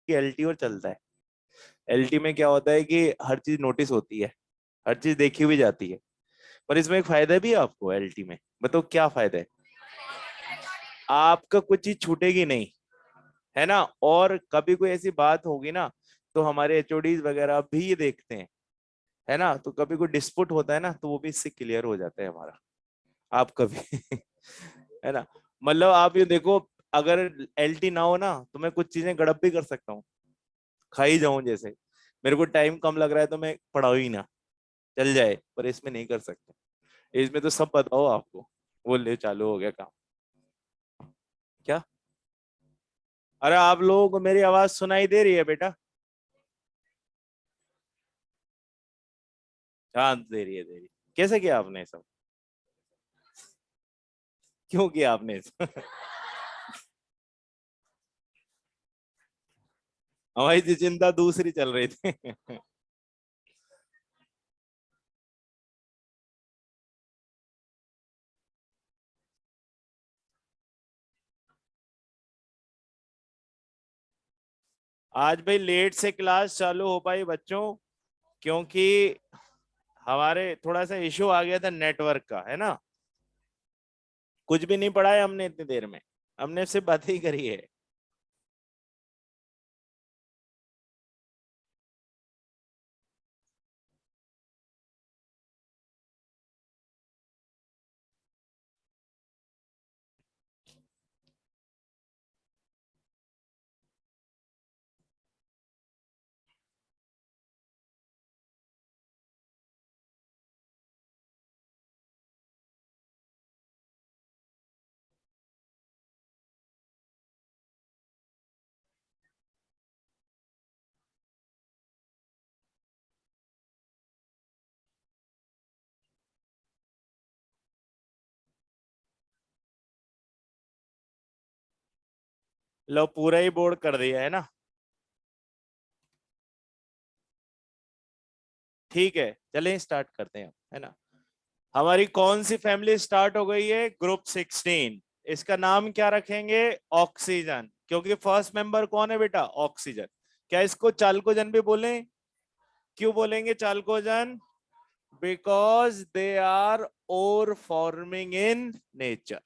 50 LT और चलता है। एलटी में क्या होता है कि हर चीज नोटिस होती है, हर चीज देखी हुई जाती है। पर इसमें एक फायदा भी है आपको एलटी में। बताओ क्या फायदा है? आपका कुछ चीज छूटेगी नहीं, है ना। और कभी कोई ऐसी बात होगी ना, तो हमारे एचओडीज वगैरह भी ये देखते हैं, है ना। तो कभी कोई डिस्प्यूट होता है ना, तो वो भी इससे क्लियर हो जाता है हमारा। आप कभी है ना। मतलब आप ये देखो, अगर एलटी ना हो ना, तो मैं कुछ चीजें गड़प भी कर सकता हूँ, खा ही जाऊं। जैसे मेरे को टाइम कम लग रहा है तो मैं पढ़ाऊं ही ना, चल जाए। पर इसमें नहीं कर सकते, इसमें तो सब बताओ आपको। वो ले चालू हो गया काम। क्या? अरे आप लोगों को मेरी आवाज सुनाई दे रही है बेटा? हाँ दे रही है, दे रही है। कैसे किया आपने सब? क्यों किया आपने सब? हमारी तो चिंता दूसरी चल रही थी। आज भाई लेट से क्लास चालू हो पाई बच्चों, क्योंकि हमारे थोड़ा सा इशू आ गया था नेटवर्क का, है ना। कुछ भी नहीं पढ़ा है हमने इतनी देर में, हमने सिर्फ बात ही करी है। लो पूरा ही बोर्ड कर दिया है ना। ठीक है, चलें स्टार्ट करते हैं, है ना। हमारी कौन सी फैमिली स्टार्ट हो गई है? ग्रुप 16। इसका नाम क्या रखेंगे? ऑक्सीजन। क्योंकि फर्स्ट मेंबर कौन है बेटा? ऑक्सीजन। क्या इसको चालकोजन भी बोलें? क्यों बोलेंगे chalcogen? Because they are ore forming in nature.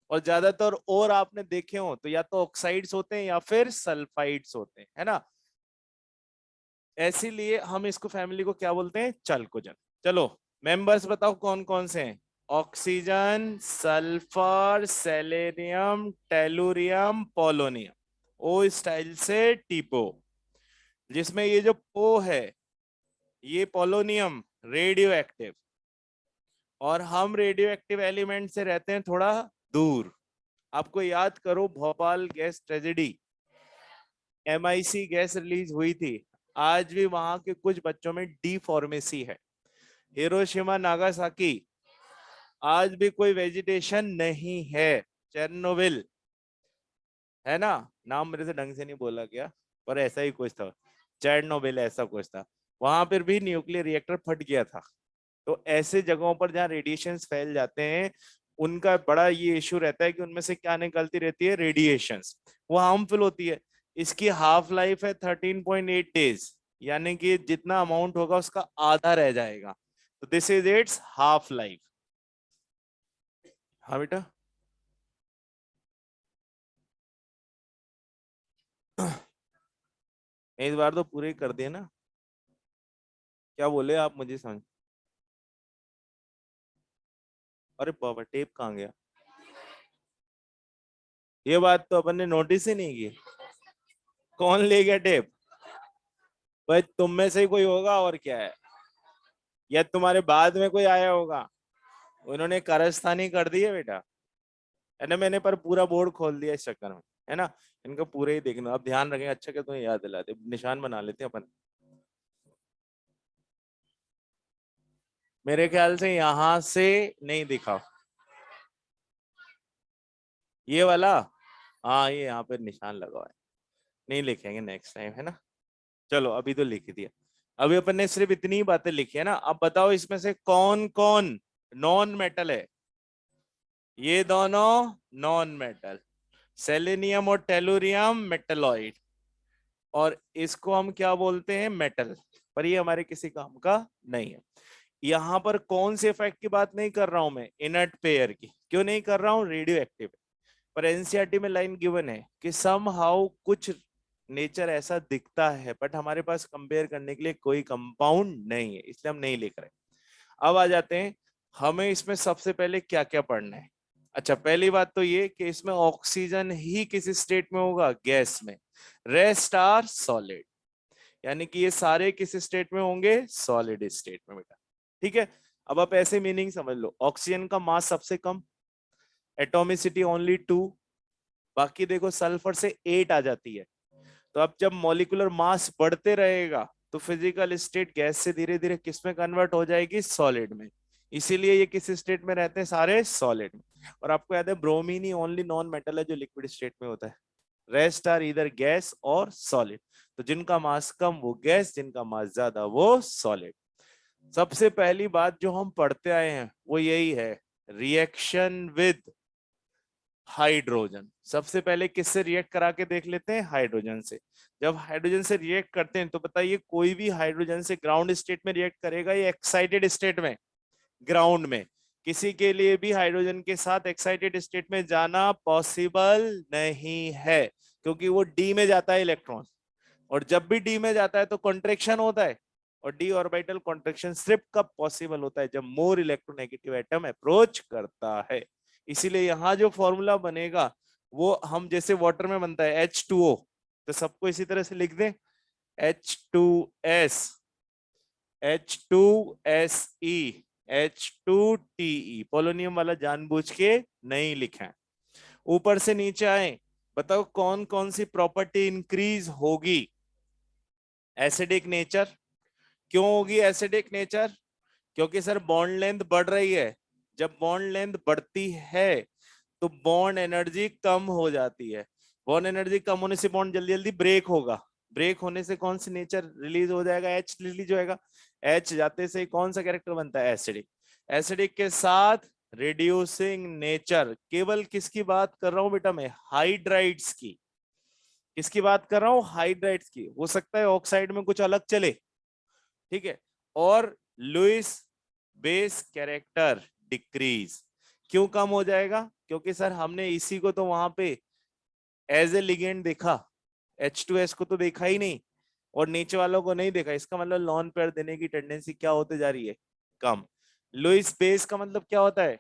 और ज्यादातर और आपने देखे हो तो या तो ऑक्साइड्स होते हैं या फिर सल्फाइड्स होते हैं, है ना। इसीलिए हम इसको फैमिली को क्या बोलते हैं? चालकोजन। चलो मेंबर्स बताओ कौन कौन से हैं। Oxygen, sulphur, selenium, tellurium, polonium. ओ स्टाइल से टीपो। जिसमें ये जो पो है, ये पोलोनियम रेडियो एक्टिव। और हम रेडियो एक्टिव एलिमेंट से रहते हैं थोड़ा दूर। आपको याद करो Bhopal gas tragedy, MIC gas release हुई थी। आज भी वहां के कुछ बच्चों में डीफॉर्मेसी है। हिरोशिमा नागासाकी, आज भी कोई वेजिटेशन नहीं है। चेरनोबिल, है ना। नाम मेरे से ढंग से नहीं बोला गया, पर ऐसा ही कुछ था। चेरनोबिल ऐसा कुछ था। वहां पर भी न्यूक्लियर रिएक्टर फट गया था। तो ऐसे जगहों पर जहाँ रेडिएशन फैल जाते हैं, उनका बड़ा ये इशू रहता है कि उनमें से क्या निकलती रहती है? रेडिएशंस। वो हार्मफुल होती है। इसकी हाफ लाइफ है 13.8 डेज, यानी कि जितना अमाउंट होगा उसका आधा रह जाएगा। तो this is it's half life. हाँ बेटा। इस बार तो पूरे कर दिए ना। क्या बोले आप? मुझे समझ। अरे बाबा टेप कहाँ गया? ये बात तो अपन ने नोटिस ही नहीं की। कौन ले गया टेप? भाई तुम में से ही कोई होगा, और क्या है। या तुम्हारे बाद में कोई आया होगा। उन्होंने कारस्तानी कर दी है बेटा, है ना। मैंने पर पूरा बोर्ड खोल दिया इस चक्कर में, है ना। इनका पूरे ही देखना, अब ध्यान रखेंगे। अच्छा क्या तुम्हें याद दिलाते, निशान बना लेते हैं अपन। मेरे ख्याल से यहां से नहीं दिखा। ये वाला, हाँ ये यहाँ पे निशान लगा हुआ है। नहीं लिखेंगे नेक्स्ट टाइम, है ना। चलो अभी तो लिख दिया। अभी अपन ने सिर्फ इतनी ही बातें लिखी है ना। अब बताओ इसमें से कौन कौन नॉन मेटल है? ये दोनों नॉन मेटल। सेलेनियम और टेलुरियम मेटलॉइड। और इसको हम क्या बोलते हैं, मेटल। पर ये हमारे किसी काम का नहीं है। यहां पर कौन से इफेक्ट की बात नहीं कर रहा हूं मैं, इनर्ट पेयर की। क्यों नहीं कर रहा हूं, रेडियो एक्टिव। पर एनसीईआरटी में लाइन गिवन है कि सम हाउ कुछ नेचर ऐसा दिखता है, बट हमारे पास कंपेयर करने के लिए कोई कंपाउंड नहीं है, इसलिए हम नहीं लेकर आए। अब आ जाते हैं, हमें इसमें सबसे पहले क्या क्या पढ़ना है। अच्छा, पहली बात तो ये कि इसमें ऑक्सीजन ही किस स्टेट में होगा, गैस में। रेस्ट आर सॉलिड, यानी कि ये सारे किस स्टेट में होंगे, सॉलिड स्टेट में बेटा। ठीक है। अब आप ऐसे मीनिंग समझ लो, ऑक्सीजन का मास सबसे कम, एटॉमिसिटी ओनली 2। बाकी देखो सल्फर से 8 आ जाती है। तो अब जब मॉलिक्यूलर मास बढ़ते रहेगा तो फिजिकल स्टेट गैस से धीरे धीरे किस में कन्वर्ट हो जाएगी, सॉलिड में। इसीलिए ये किस स्टेट में रहते हैं, सारे सॉलिड में। और आपको याद है ब्रोमीन ही ओनली नॉन मेटल है जो लिक्विड स्टेट में होता है। रेस्ट आर इधर गैस और सॉलिड। तो जिनका मास कम वो गैस, जिनका मास ज्यादा वो सॉलिड। सबसे पहली बात जो हम पढ़ते आए हैं वो यही है, रिएक्शन विद हाइड्रोजन। सबसे पहले किससे रिएक्ट करा के देख लेते हैं, हाइड्रोजन से। जब हाइड्रोजन से रिएक्ट करते हैं तो बताइए, कोई भी हाइड्रोजन से ग्राउंड स्टेट में रिएक्ट करेगा या एक्साइटेड स्टेट में, ग्राउंड में। किसी के लिए भी हाइड्रोजन के साथ एक्साइटेड स्टेट में जाना पॉसिबल नहीं है, क्योंकि वो डी में जाता है इलेक्ट्रॉन। और जब भी डी में जाता है तो कॉन्ट्रेक्शन होता है। और डी ऑर्बिटल कॉन्ट्रेक्शन सिर्फ कब पॉसिबल होता है, जब मोर इलेक्ट्रोनेगेटिव एटम अप्रोच करता है। इसीलिए यहाँ जो फॉर्मूला बनेगा वो हम जैसे वाटर में बनता है H2O, तो सबको इसी तरह से लिख दें, H2S, H2Se, H2Te। पोलोनियम वाला जानबूझ के नहीं लिखा है। ऊपर से नीचे आए, बताओ कौन कौन सी प्रॉपर्टी इंक्रीज होगी, एसिडिक नेचर। क्यों होगी एसिडिक नेचर, क्योंकि सर बॉन्ड लेंथ बढ़ रही है। जब बॉन्ड लेंथ बढ़ती है तो बॉन्ड एनर्जी कम हो जाती है। बॉन्ड एनर्जी कम होने से बॉन्ड जल्दी जल्दी ब्रेक होगा। ब्रेक होने से कौन सी नेचर रिलीज हो जाएगा, एच रिलीज होएगा। एच जाते से कौन सा कैरेक्टर बनता है, एसिडिक। एसिडिक के साथ रिड्यूसिंग नेचर। केवल किसकी बात कर रहा हूं बेटा मैं, हाइड्राइड्स की। किसकी बात कर रहा हूं, हाइड्राइड्स की। हो सकता है ऑक्साइड में कुछ अलग चले, ठीक है। और लुइस बेस कैरेक्टर डिक्रीज। क्यों कम हो जाएगा, क्योंकि सर हमने इसी को तो वहां पे एज ए लिगेंड देखा, H2S को तो देखा ही नहीं, और नीचे वालों को नहीं देखा। इसका मतलब लॉन पेयर देने की टेंडेंसी क्या होते जा रही है, कम। लुइस बेस का मतलब क्या होता है,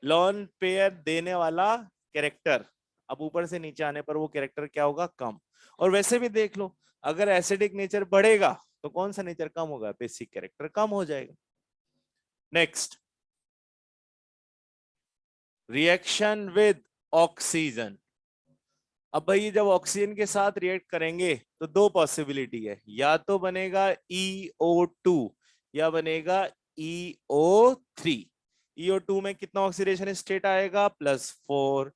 लॉन पेयर देने वाला कैरेक्टर। अब ऊपर से नीचे आने पर वो कैरेक्टर क्या होगा, कम। और वैसे भी देख लो, अगर एसिडिक नेचर बढ़ेगा तो कौन सा नेचर कम होगा, बेसिक कैरेक्टर कम हो जाएगा। Next, reaction with oxygen. अब भाई जब ऑक्सीजन के साथ रिएक्ट करेंगे तो दो पॉसिबिलिटी है, या तो बनेगा EO2 या बनेगा EO3। EO2 में कितना ऑक्सीडेशन स्टेट आएगा, +4।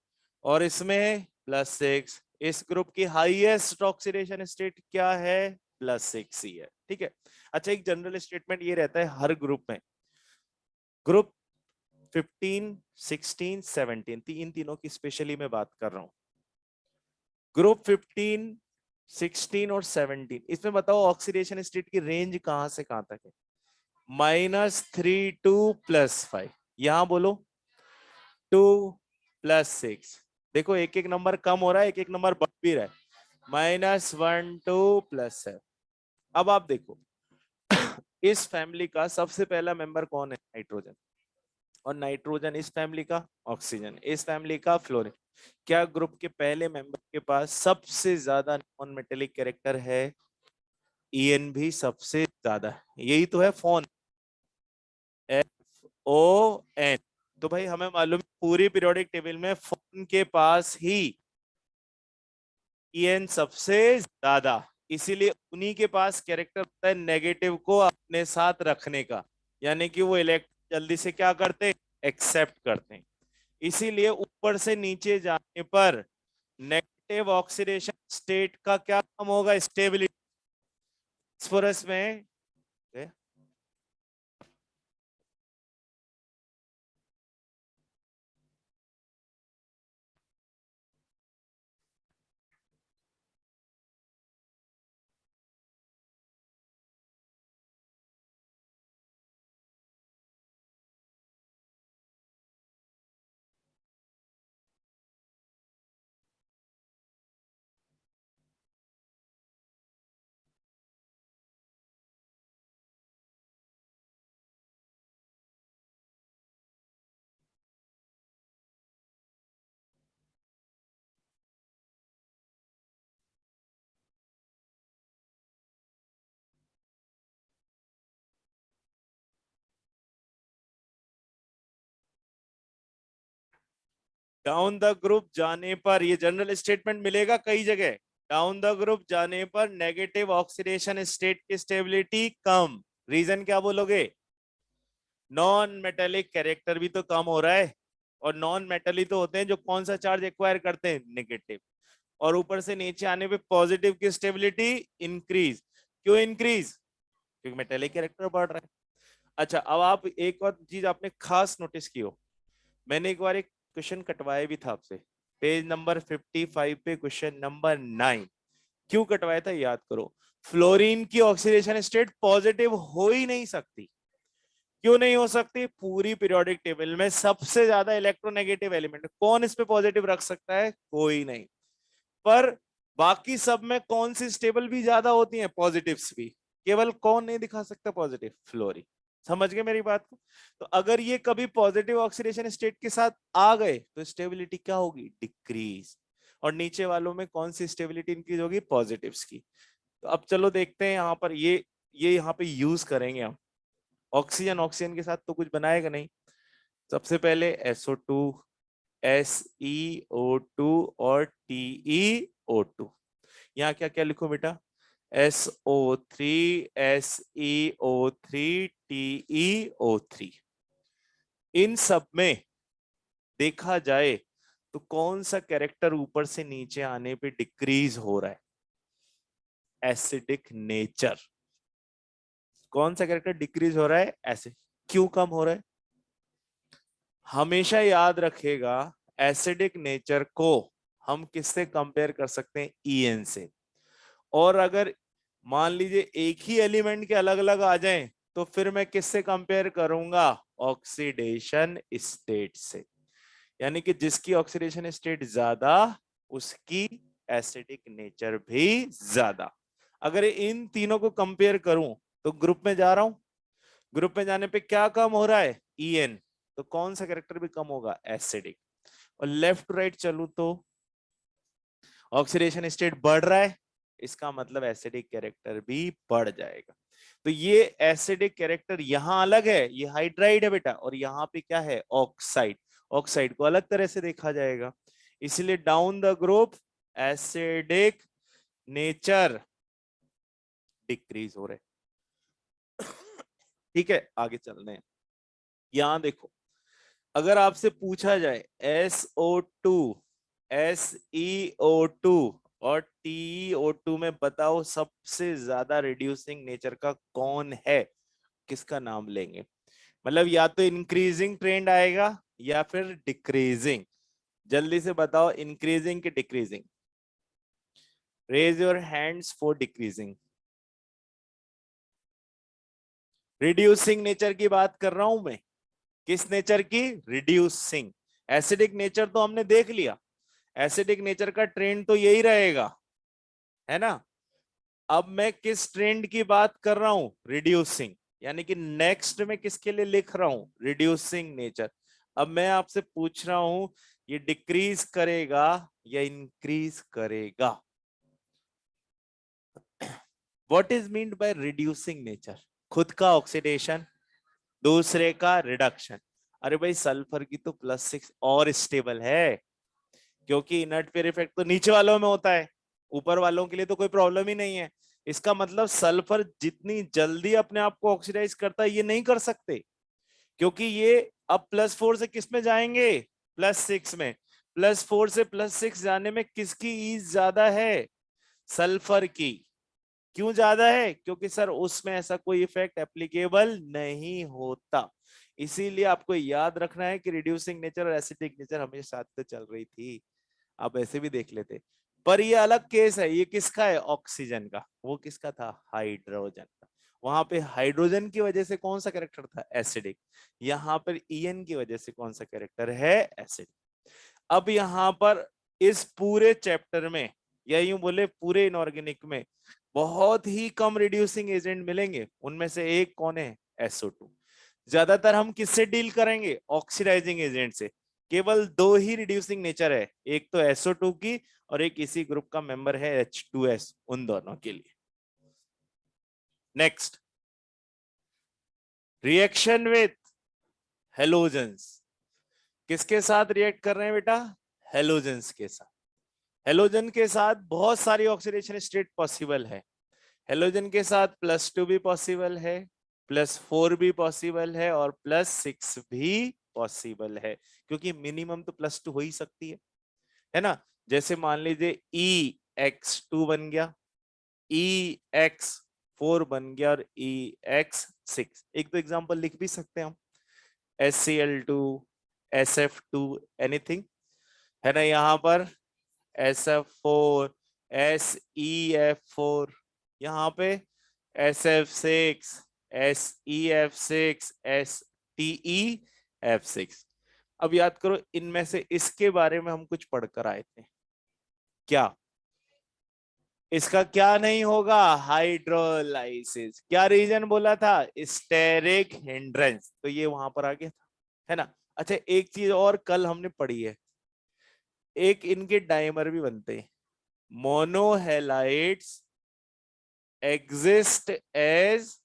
और इसमें +6। इस ग्रुप की हाईएस्ट ऑक्सीडेशन स्टेट क्या है, +6 ही है। ठीक है। अच्छा, एक जनरल स्टेटमेंट ये रहता है हर ग्रुप में, ग्रुप 15, 16, 17, तीनों की स्पेशली मैं बात कर रहा हूं। ग्रुप 15, 16 और 17, इसमें बताओ ऑक्सीडेशन स्टेट की रेंज कहां से कहां तक है, -3 टू +5। यहां बोलो 2 +6। देखो एक एक नंबर कम हो रहा है, एक एक नंबर बढ़ भी रहा है, -1 टू +7। अब आप देखो इस फैमिली का सबसे पहला मेंबर कौन है, नाइट्रोजन। और नाइट्रोजन इस फैमिली का, ऑक्सीजन इस फैमिली का, फ्लोरीन। क्या ग्रुप के पहले मेंबर के पास सबसे ज्यादा नॉन मेटेलिक कैरेक्टर है, EN भी सबसे ज्यादा है। यही तो है फोन, FON। तो भाई हमें मालूम है पूरी पीरियोडिक टेबल में फोन के पास ही EN सबसे ज्यादा। इसीलिए उन्हीं के पास कैरेक्टर होता है नेगेटिव को अपने साथ रखने का, यानी कि वो इलेक्ट्रॉन जल्दी से क्या करते हैं, एक्सेप्ट करते हैं। इसीलिए ऊपर से नीचे जाने पर नेगेटिव ऑक्सीडेशन स्टेट का क्या नाम होगा, स्टेबिलिटी। फास्फोरस में डाउन द ग्रुप जाने पर, ये जनरल स्टेटमेंट मिलेगा कई जगह, डाउन द ग्रुप जाने पर नेगेटिव ऑक्सीडेशन स्टेट की स्टेबिलिटी कम। रीजन क्या बोलोगे? नॉन मेटेलिक कैरेक्टर भी तो कम हो रहा है, और नॉन मेटल ही तो होते हैं जो कौन सा चार्ज एक्वायर करते हैं? नेगेटिव। और ऊपर से नीचे आने पे पॉजिटिव की स्टेबिलिटी इंक्रीज। क्यों इंक्रीज? क्योंकि मेटेलिक कैरेक्टर बढ़ रहा है। अच्छा, अब आप एक और चीज आपने खास नोटिस की हो, मैंने एक बार एक क्वेश्चन कटवाया भी था आपसे, पेज नंबर 55 पे क्वेश्चन नंबर 9। क्यों कटवाया था याद करो। फ्लोरीन की ऑक्सीडेशन स्टेट पॉजिटिव हो ही नहीं सकती। क्यों नहीं हो सकती? पूरी पीरियोडिक टेबल में सबसे ज्यादा इलेक्ट्रोनेगेटिव एलिमेंट कौन इस पे पॉजिटिव रख सकता है? कोई नहीं। पर बाकी सब में कौन सी स्टेबल भी ज्यादा होती हैं? पॉजिटिव्स भी। केवल कौन नहीं दिखा सकता पॉजिटिव? फ्लोरीन। समझ गए मेरी बात को? तो अगर ये कभी पॉजिटिव ऑक्सीडेशन स्टेट के साथ आ गए तो स्टेबिलिटी क्या होगी? डिक्रीज। और नीचे वालों में कौन सी स्टेबिलिटी इंक्रीज होगी? पॉजिटिव्स की। तो अब चलो देखते हैं यहाँ पर, ये यहाँ पे यूज करेंगे हम। ऑक्सीजन ऑक्सीजन के साथ तो कुछ बनाएगा नहीं। सबसे पहले SO2, SeO2 और TeO2। यहाँ क्या क्या लिखो बेटा? SO3, SeO3, TeO3। इन सब में देखा जाए तो कौन सा कैरेक्टर ऊपर से नीचे आने पे डिक्रीज हो रहा है? Acidic nature. कौन सा कैरेक्टर डिक्रीज हो रहा है? एसिड। क्यों कम हो रहा है? हमेशा याद रखेगा, एसिडिक नेचर को हम किससे कंपेयर कर सकते हैं? EN से। और अगर मान लीजिए एक ही एलिमेंट के अलग अलग आ जाएं तो फिर मैं किससे कंपेयर करूंगा? ऑक्सीडेशन स्टेट से। यानी कि जिसकी ऑक्सीडेशन स्टेट ज्यादा उसकी एसिडिक नेचर भी ज्यादा। अगर इन तीनों को कंपेयर करूं तो ग्रुप में जा रहा हूं, ग्रुप में जाने पे क्या कम हो रहा है? EN। तो कौन सा कैरेक्टर भी कम होगा? एसिडिक। और लेफ्ट टू राइट चलू तो ऑक्सीडेशन स्टेट बढ़ रहा है, इसका मतलब एसिडिक कैरेक्टर भी बढ़ जाएगा। तो ये एसिडिक कैरेक्टर यहां अलग है, ये हाइड्राइड है बेटा, और यहाँ पे क्या है? ऑक्साइड। ऑक्साइड को अलग तरह से देखा जाएगा। इसलिए down the group acidic nature decrease हो रहे। ठीक है, आगे चलने हैं। यहां देखो, अगर आपसे पूछा जाए SO2, SeO2 और TeO2 में बताओ सबसे ज्यादा रिड्यूसिंग नेचर का कौन है, किसका नाम लेंगे? मतलब या तो इंक्रीजिंग ट्रेंड आएगा या फिर डिक्रीजिंग। जल्दी से बताओ, इंक्रीजिंग की decreasing? Raise your hands for decreasing. Reducing nature की बात कर रहा हूं मैं। किस नेचर की? रिड्यूसिंग। एसिडिक नेचर तो हमने देख लिया, एसिडिक नेचर का ट्रेंड तो यही रहेगा, है ना? अब मैं किस ट्रेंड की बात कर रहा हूं? रिड्यूसिंग। यानी कि नेक्स्ट में किसके लिए लिख रहा हूं? Reducing nature. अब मैं आपसे पूछ रहा हूं, ये डिक्रीज करेगा या इंक्रीज करेगा? What is meant by reducing nature? खुद का ऑक्सीडेशन, दूसरे का रिडक्शन। अरे भाई, सल्फर की तो +6 और स्टेबल है, क्योंकि इनर्ट पेयर इफेक्ट तो नीचे वालों में होता है, ऊपर वालों के लिए तो कोई प्रॉब्लम ही नहीं है। इसका मतलब सल्फर जितनी जल्दी अपने आप को ऑक्सीडाइज करता है ये नहीं कर सकते, क्योंकि ये अब +4 से किस में जाएंगे? +6 में। +4 से +6 जाने में किसकी ईज ज्यादा है? सल्फर की। क्यों ज्यादा है? क्योंकि सर उसमें ऐसा कोई इफेक्ट एप्लीकेबल नहीं होता। इसीलिए आपको याद रखना है कि रिड्यूसिंग नेचर और एसिडिक नेचर हमेशा साथ में चल रही थी। आप ऐसे भी देख लेते। पर ये अलग केस है, ये किसका है? ऑक्सीजन का। वो किसका था? हाइड्रोजन का। वहां पे हाइड्रोजन की वजह से कौन सा कैरेक्टर था? एसिडिक। यहाँ पर EN की वजह से कौन सा कैरेक्टर है? एसिड। अब यहाँ पर इस पूरे चैप्टर में, या यूं बोले पूरे इनऑर्गेनिक में, बहुत ही कम रिड्यूसिंग एजेंट मिलेंगे। उनमें से एक कौन है? SO2। ज्यादातर हम किससे डील करेंगे? ऑक्सीडाइजिंग एजेंट से। केवल दो ही रिड्यूसिंग नेचर है, एक तो SO2 की और एक इसी ग्रुप का मेंबर है H2S, उन दोनों के लिए। Next, reaction with halogens. किसके साथ रिएक्ट कर रहे हैं बेटा? हेलोजेंस के साथ। हेलोजन के साथ बहुत सारी ऑक्सीडेशन स्टेट पॉसिबल है। हेलोजन के साथ +2 भी पॉसिबल है, +4 भी पॉसिबल है और +6 भी पॉसिबल है, क्योंकि मिनिमम तो +2 हो ही सकती है ना। जैसे मान लीजिए EX2 बन गया, EX4 बन गया और EX6। एक तो एग्जांपल लिख भी सकते हैं हम, HCl2, SF2, एनीथिंग, है ना। यहाँ पर SF4, SEF4, यहाँ पे SF6, SEF6, STEF6। अब याद करो, इनमें से इसके बारे में हम कुछ पढ़कर आए थे क्या? इसका क्या नहीं होगा? हाइड्रोलाइसिस। क्या रीजन बोला था? Steric hindrance. तो ये वहां पर आ गया था, है ना। अच्छा, एक चीज और कल हमने पढ़ी है, एक इनके डाइमर भी बनते हैं। Monohalides exist as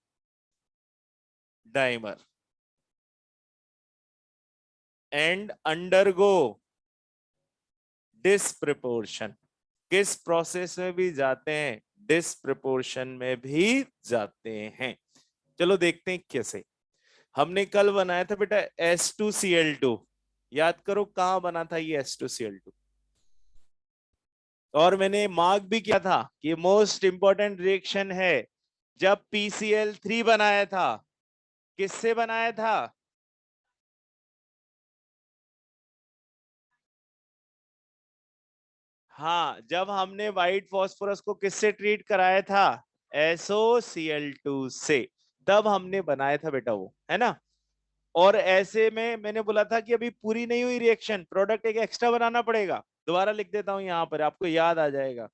dimer and undergo disproportionation. किस प्रोसेस में भी जाते हैं? डिसप्रपोर्शन में भी जाते हैं। चलो देखते हैं कैसे। हमने कल बनाया था बेटा S2Cl2। याद करो कहां बना था ये S2Cl2, और मैंने मार्क भी किया था कि मोस्ट इंपॉर्टेंट रिएक्शन है। जब PCl3 बनाया था, किससे बनाया था? हाँ, जब हमने व्हाइट फास्फोरस को किससे ट्रीट कराया था? SOCl2 से। तब हमने बनाया था बेटा वो, है ना। और ऐसे में मैंने बोला था कि अभी पूरी नहीं हुई रिएक्शन, प्रोडक्ट एक एक्स्ट्रा बनाना पड़ेगा। दोबारा लिख देता हूं यहां पर, आपको याद आ जाएगा।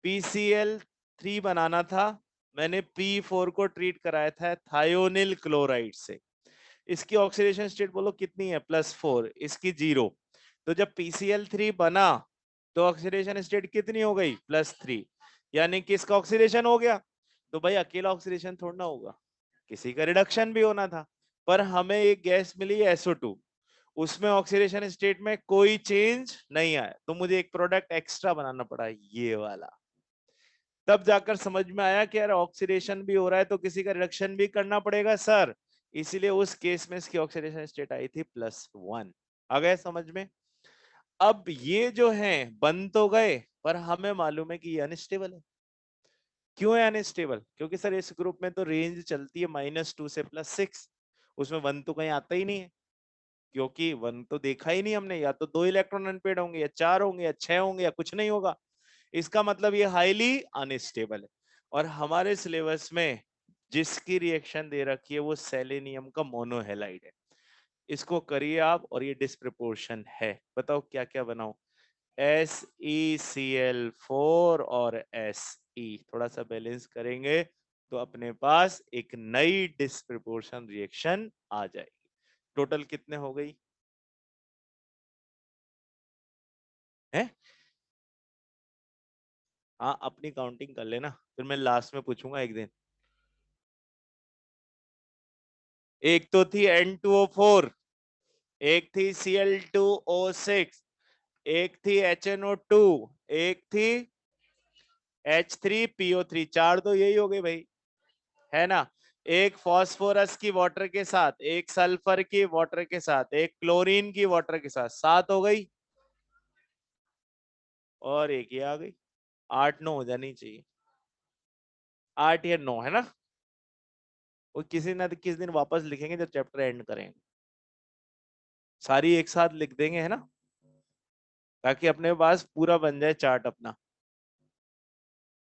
PCl3 बनाना था, मैंने P4 को ट्रीट कराया था थायोनिल क्लोराइड से। इसकी ऑक्सीडेशन स्टेट बोलो कितनी है? +4। इसकी 0। तो जब PCl3 बना तो ऑक्सीडेशन स्टेट कितनी हो गई? +3। यानी कि इसका ऑक्सीडेशन हो गया। तो भाई अकेला ऑक्सीडेशन थोड़ा ना होगा, किसी का रिडक्शन भी होना था। पर हमें एक गैस मिली है SO2, उसमें ऑक्सीडेशन स्टेट में कोई चेंज नहीं आया, तो मुझे एक प्रोडक्ट एक्स्ट्रा बनाना पड़ा, ये वाला। तब जाकर समझ में आया कि यार ऑक्सीडेशन भी हो रहा है तो किसी का रिडक्शन भी करना पड़ेगा सर। इसीलिए उस केस में इसकी ऑक्सीडेशन स्टेट आई थी +1। आ गए समझ में? अब ये जो है बन तो गए, पर हमें मालूम है कि ये अनस्टेबल है। क्यों है अनस्टेबल? क्योंकि सर इस ग्रुप में तो रेंज चलती है -2 से +6, उसमें 1 तो कहीं आता ही नहीं है, क्योंकि 1 तो देखा ही नहीं हमने। या तो 2 इलेक्ट्रॉन अनपेड होंगे, या 4 होंगे, या 6 होंगे, या कुछ नहीं होगा। इसका मतलब ये हाईली अनस्टेबल है। और हमारे सिलेबस में जिसकी रिएक्शन दे रखी है वो सेलेनियम का मोनोहेलाइड है। इसको करिए आप, और ये डिस्प्रपोर्शन है। बताओ क्या क्या बनाओ? SeCl4 और Se, थोड़ा सा बैलेंस करेंगे तो अपने पास एक नई डिस्प्रपोर्शन रिएक्शन आ जाएगी। टोटल कितने हो गई है? हाँ, अपनी काउंटिंग कर लेना, फिर मैं लास्ट में पूछूंगा एक दिन। एक तो थी N2O4, एक थी Cl2O6, एक थी HNO2, एक थी H3PO3। चार तो यही हो गई भाई, है ना। एक फॉस्फोरस की वाटर के साथ, एक सल्फर की वाटर के साथ, एक क्लोरीन की वाटर के साथ, 7 हो गई। और एक ये आ गई, 8 9 हो जानी चाहिए। 8 या 9, है ना। वो किसी ना किसी दिन वापस लिखेंगे जब चैप्टर एंड करेंगे, सारी एक साथ लिख देंगे, है ना, ताकि अपने पास पूरा बन जाए चार्ट अपना।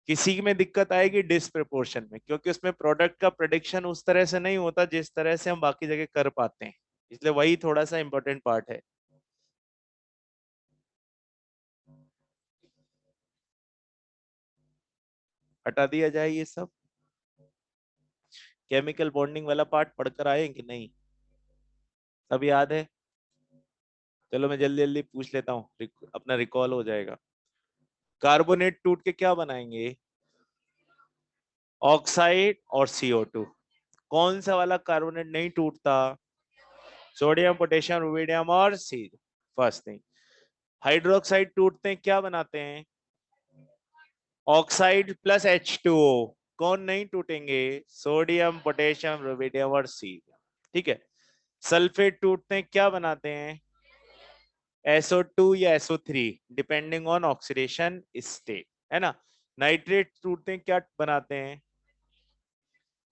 किसी में दिक्कत आएगी डिस्प्रपोर्शन में, क्योंकि उसमें प्रोडक्ट का प्रेडिक्शन उस तरह से नहीं होता जिस तरह से हम बाकी जगह कर पाते हैं, इसलिए वही थोड़ा सा इंपॉर्टेंट पार्ट है। हटा दिया जाए ये सब। केमिकल बॉन्डिंग वाला पार्ट पढ़कर आए कि नहीं? सब याद है? चलो मैं जल्दी जल्दी पूछ लेता हूँ, अपना रिकॉल हो जाएगा। कार्बोनेट टूट के क्या बनाएंगे? ऑक्साइड और CO2। कौन सा वाला कार्बोनेट नहीं टूटता? सोडियम, पोटेशियम, रुबिडियम और सी। फर्स्ट थिंग, हाइड्रोक्साइड टूटते हैं क्या बनाते हैं? Oxide plus H2O। कौन नहीं टूटेंगे? सोडियम, पोटेशियम, रुबिडियम और सी। ठीक है। सल्फेट टूटते हैं क्या बनाते हैं? SO2 या SO3, depending on oxidation state, है ना। नाइट्रेट टूटते हैं क्या बनाते हैं?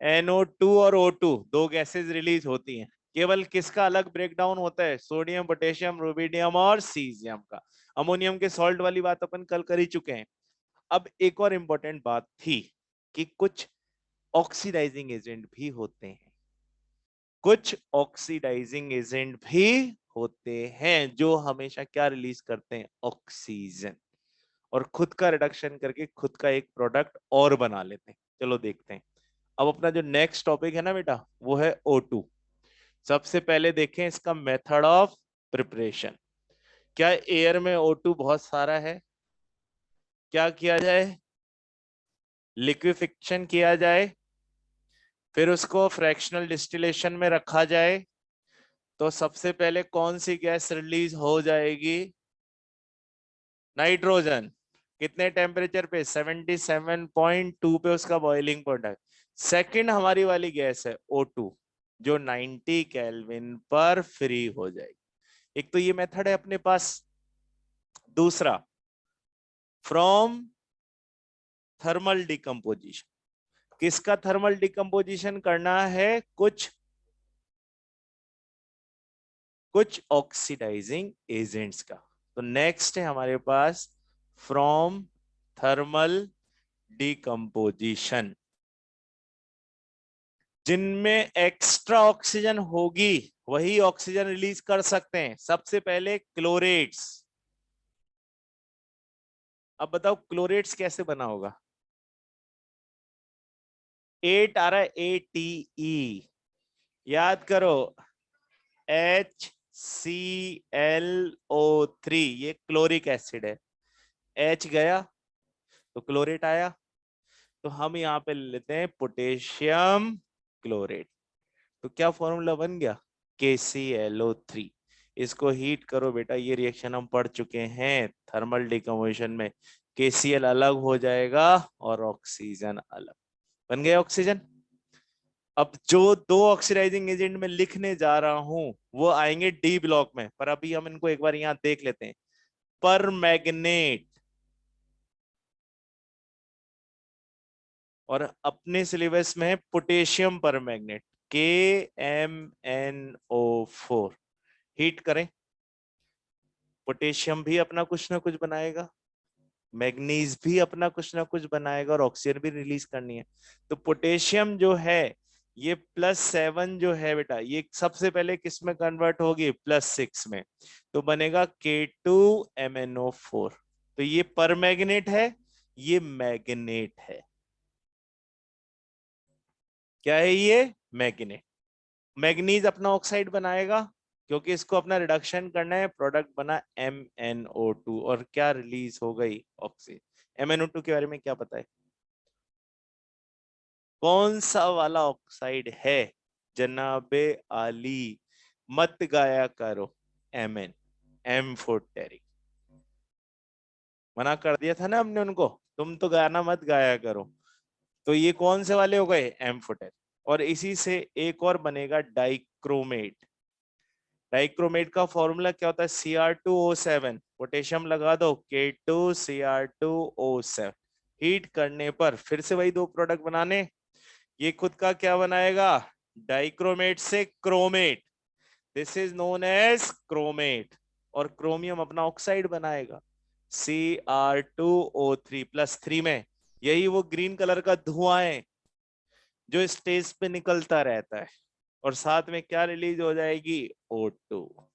NO2 और O2, दो गैसेस रिलीज होती हैं। केवल किसका अलग ब्रेकडाउन होता है? सोडियम, पोटेशियम, रुबिडियम और सीजियम का। अमोनियम के सॉल्ट वाली बात अपन कल कर ही चुके हैं। अब एक और इंपॉर्टेंट बात थी कि कुछ ऑक्सीडाइजिंग एजेंट भी होते हैं, कुछ ऑक्सीडाइजिंग एजेंट भी होते हैं जो हमेशा क्या रिलीज करते हैं? ऑक्सीजन। और खुद का रिडक्शन करके खुद का एक प्रोडक्ट और बना लेते हैं। चलो देखते हैं। अब अपना जो नेक्स्ट टॉपिक है ना बेटा, वो है O2। सबसे पहले देखें इसका मेथड ऑफ प्रिपरेशन। क्या एयर में O2 बहुत सारा है? क्या किया जाए? लिक्विफिकेशन किया जाए, फिर उसको फ्रैक्शनल डिस्टिलेशन में रखा जाए। तो सबसे पहले कौन सी गैस रिलीज हो जाएगी? नाइट्रोजन। कितने टेम्परेचर पे? 77.2 पे उसका बॉइलिंग पॉइंट है। सेकंड हमारी वाली गैस है O2, जो 90 केल्विन पर फ्री हो जाएगी। एक तो ये मेथड है अपने पास। दूसरा, फ्रॉम थर्मल डिकम्पोजिशन। किसका थर्मल डिकम्पोजिशन करना है? कुछ ऑक्सीडाइजिंग एजेंट्स का। तो नेक्स्ट है हमारे पास फ्रॉम थर्मल डिकम्पोजिशन। जिनमें एक्स्ट्रा ऑक्सीजन होगी वही ऑक्सीजन रिलीज कर सकते हैं। सबसे पहले क्लोरेट्स। अब बताओ क्लोरेट्स कैसे बना होगा? एट आ रहा है, ATE। याद करो, HClO3, ये क्लोरिक एसिड है। H गया तो क्लोरेट आया, तो हम यहाँ पे लेते हैं पोटेशियम क्लोरेट। तो क्या फॉर्मूला बन गया? KClO3। इसको हीट करो बेटा, ये रिएक्शन हम पढ़ चुके हैं थर्मल डिकम्पोजिशन में। KCl अलग हो जाएगा और ऑक्सीजन अलग, बन गया ऑक्सीजन। अब जो दो ऑक्सीडाइजिंग एजेंट में लिखने जा रहा हूं वो आएंगे डी ब्लॉक में, पर अभी हम इनको एक बार यहां देख लेते हैं। पर मैग्नेट, और अपने सिलेबस में है पोटेशियम पर मैग्नेट, KMnO4। हीट करें, पोटेशियम भी अपना कुछ ना कुछ बनाएगा, मैग्नीज भी अपना कुछ ना कुछ बनाएगा, और ऑक्सीजन भी रिलीज करनी है। तो पोटेशियम जो है ये +7 जो है बेटा, ये सबसे पहले किस में कन्वर्ट होगी? +6 में। तो बनेगा K2MnO4। तो ये पर मैग्नेट है, ये मैग्नेट है। क्या है ये? मैग्नेट। मैग्नीज अपना ऑक्साइड बनाएगा, क्योंकि इसको अपना रिडक्शन करना है। प्रोडक्ट बना MnO2, और क्या रिलीज हो गई? ऑक्सीजन। MnO2 के बारे में क्या पता है? कौन सा वाला ऑक्साइड है? जनाबे आली, मत गाया करो Mn, एम्फोटेरिक। मना कर दिया था ना हमने उनको, तुम तो गाना मत गाया करो। तो ये कौन से वाले हो गए? एम्फोटेरिक। और इसी से एक और बनेगा डाइक्रोमेट। डाइक्रोमेट का फॉर्मूला क्या होता है? Cr2O7। पोटेशियम लगा दो, K2Cr2O7। हीट करने पर फिर से वही दो प्रोडक्ट बनाने। ये खुद का क्या बनाएगा? डाइक्रोमेट से chromate. This is known as chromate. और क्रोमियम अपना ऑक्साइड बनाएगा, Cr2O3 +3 में। यही वो ग्रीन कलर का धुआं है जो स्टेज पे निकलता रहता है, और साथ में क्या रिलीज हो जाएगी? O2।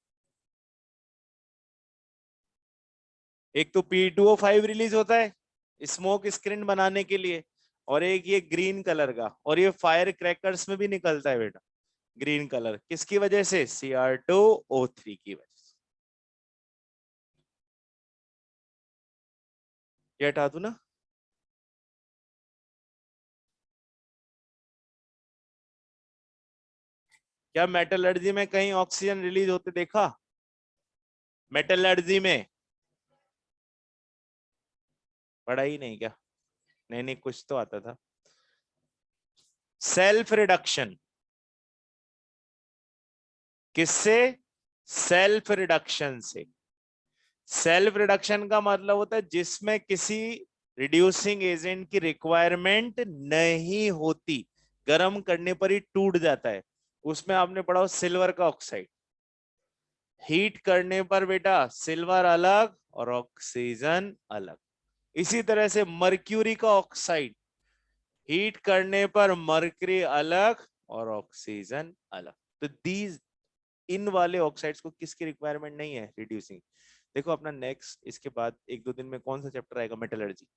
एक तो P2O5 रिलीज होता है स्मोक स्क्रीन बनाने के लिए, और एक ये ग्रीन कलर का, और ये फायर क्रैकर्स में भी निकलता है बेटा ग्रीन कलर। किसकी वजह से? Cr2O3 की वजह से। ये हटा दूं ना? क्या मेटलर्जी में कहीं ऑक्सीजन रिलीज होते देखा? मेटलर्जी में पढ़ा ही नहीं क्या? नहीं नहीं, कुछ तो आता था। सेल्फ रिडक्शन किससे? सेल्फ रिडक्शन से। सेल्फ रिडक्शन का मतलब होता है जिसमें किसी रिड्यूसिंग एजेंट की रिक्वायरमेंट नहीं होती, गर्म करने पर ही टूट जाता है। उसमें आपने पढ़ा हो सिल्वर का ऑक्साइड, हीट करने पर बेटा सिल्वर अलग और ऑक्सीजन अलग। इसी तरह से मर्क्यूरी का ऑक्साइड, हीट करने पर मर्क्यूरी अलग और ऑक्सीजन अलग। तो दीज इन वाले ऑक्साइड्स को किसकी रिक्वायरमेंट नहीं है? रिड्यूसिंग। देखो अपना नेक्स्ट इसके बाद एक दो दिन में कौन सा चैप्टर आएगा? मेटलर्जी।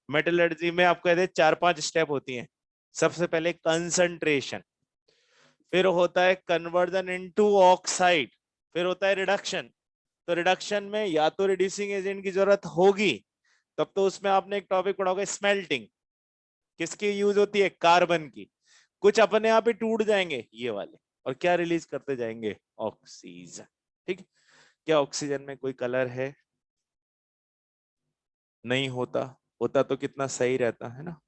मेटलर्जी में आपको कहते हैं 4-5 स्टेप होती हैं। सबसे पहले कंसंट्रेशन, फिर होता है कन्वर्जन इनटू ऑक्साइड, फिर होता है रिडक्शन। तो रिडक्शन में या तो रिड्यूसिंग एजेंट की जरूरत होगी, तब तो उसमें आपने एक टॉपिक पढ़ा होगा स्मेल्टिंग। किसकी यूज होती है? कार्बन की। कुछ अपने आप ही टूट जाएंगे ये वाले, और क्या रिलीज करते जाएंगे? ऑक्सीजन। ठीक। क्या ऑक्सीजन में कोई कलर है? नहीं होता। होता तो कितना सही रहता है ना।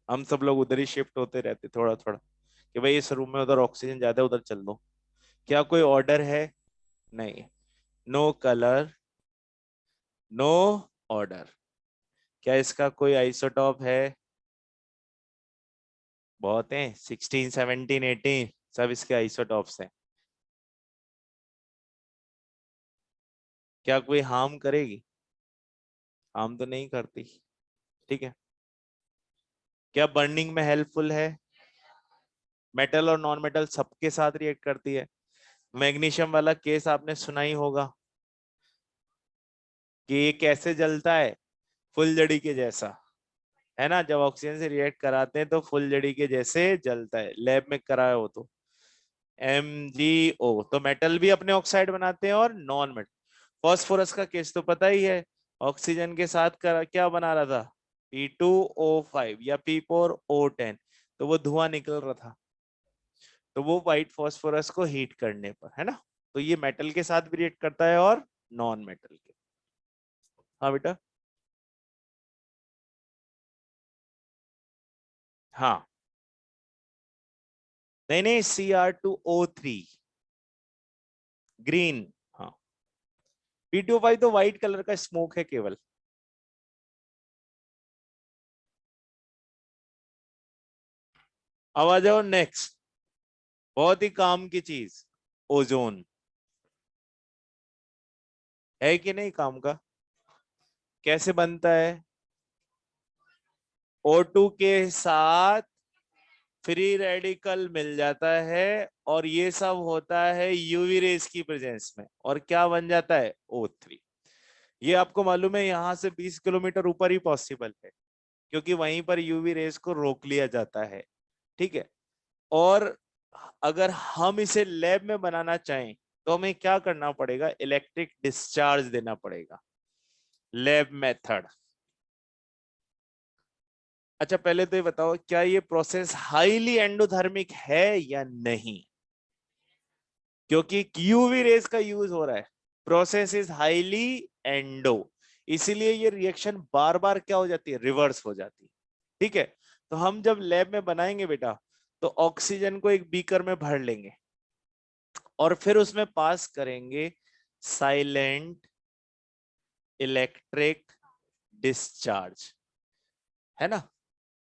हम सब लोग उधर ही शिफ्ट होते रहते थोड़ा थोड़ा, कि भाई इस रूम में उधर ऑक्सीजन ज्यादा, उधर चल दो। क्या कोई ऑर्डर है? नहीं। No colour, no order. क्या इसका कोई आइसोटॉप है? बहुत है, 16, 17, 18 सब इसके आइसोटॉप्स हैं। क्या कोई हार्म करेगी? हार्म तो नहीं करती। ठीक है। क्या बर्निंग में हेल्पफुल है? मेटल और नॉन मेटल सबके साथ रिएक्ट करती है। मैग्नीशियम वाला केस आपने सुना ही होगा कि ये कैसे जलता है? फुलझड़ी के जैसा, है ना। जब ऑक्सीजन से रिएक्ट कराते हैं तो फुलझड़ी के जैसे जलता है। लैब में कराया हो तो MgO। तो मेटल भी अपने ऑक्साइड बनाते हैं और नॉन मेटल। फॉस्फोरस का केस तो पता ही है, ऑक्सीजन के साथ क्या बना रहा था? P2O5 या P4O10। तो वो धुआं निकल रहा था, तो वो व्हाइट फॉस्फोरस को हीट करने पर, है ना। तो ये मेटल के साथ भी रिएक्ट करता है और नॉन मेटल के। हाँ बेटा। हाँ। नहीं नहीं, Cr2O3 ग्रीन। हाँ। P2O5 तो व्हाइट कलर का स्मोक है केवल। अब आ जाओ नेक्स्ट, बहुत ही काम की चीज, ओजोन। है कि नहीं काम का? कैसे बनता है? O2 के साथ फ्री रेडिकल मिल जाता है, और ये सब होता है यूवी रेस की प्रेजेंस में, और क्या बन जाता है? O3। ये आपको मालूम है यहाँ से 20 किलोमीटर ऊपर ही पॉसिबल है, क्योंकि वहीं पर यूवी रेस को रोक लिया जाता है। ठीक है। और अगर हम इसे लैब में बनाना चाहें तो हमें क्या करना पड़ेगा? इलेक्ट्रिक डिस्चार्ज देना पड़ेगा, लैब मेथड। अच्छा पहले तो ये बताओ, क्या ये प्रोसेस हाईली एंडोथर्मिक है या नहीं? क्योंकि यूवी रेस का यूज हो रहा है, प्रोसेस इज हाईली एंडो, इसीलिए ये रिएक्शन बार बार क्या हो जाती है? रिवर्स हो जाती है। ठीक है। तो हम जब लैब में बनाएंगे बेटा, तो ऑक्सीजन को एक बीकर में भर लेंगे और फिर उसमें पास करेंगे साइलेंट इलेक्ट्रिक डिस्चार्ज, है ना।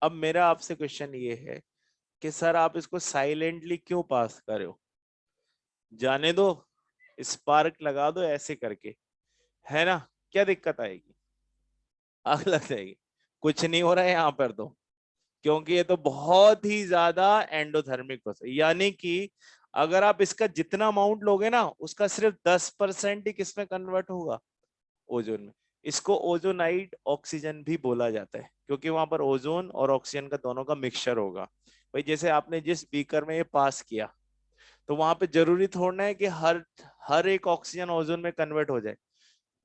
अब मेरा आपसे क्वेश्चन ये है कि सर आप इसको साइलेंटली क्यों पास कर रहे हो? जाने दो, स्पार्क लगा दो ऐसे करके, है ना। क्या दिक्कत आएगी? आग लग जाएगी। कुछ नहीं हो रहा है यहाँ पर तो, क्योंकि ये तो बहुत ही ज्यादा एंडोथर्मिक प्रोसेस, यानी कि अगर आप इसका जितना अमाउंट लोगे ना, उसका सिर्फ 10% ही किसमें कन्वर्ट होगा? ओजोन में। इसको ओजोनाइड ऑक्सीजन भी बोला जाता है, क्योंकि वहां पर ओजोन और ऑक्सीजन का दोनों का मिक्सचर होगा। भाई जैसे आपने जिस बीकर में ये पास किया, तो वहां पे जरूरी थोड़ा है कि हर हर एक ऑक्सीजन ओजोन में कन्वर्ट हो जाए।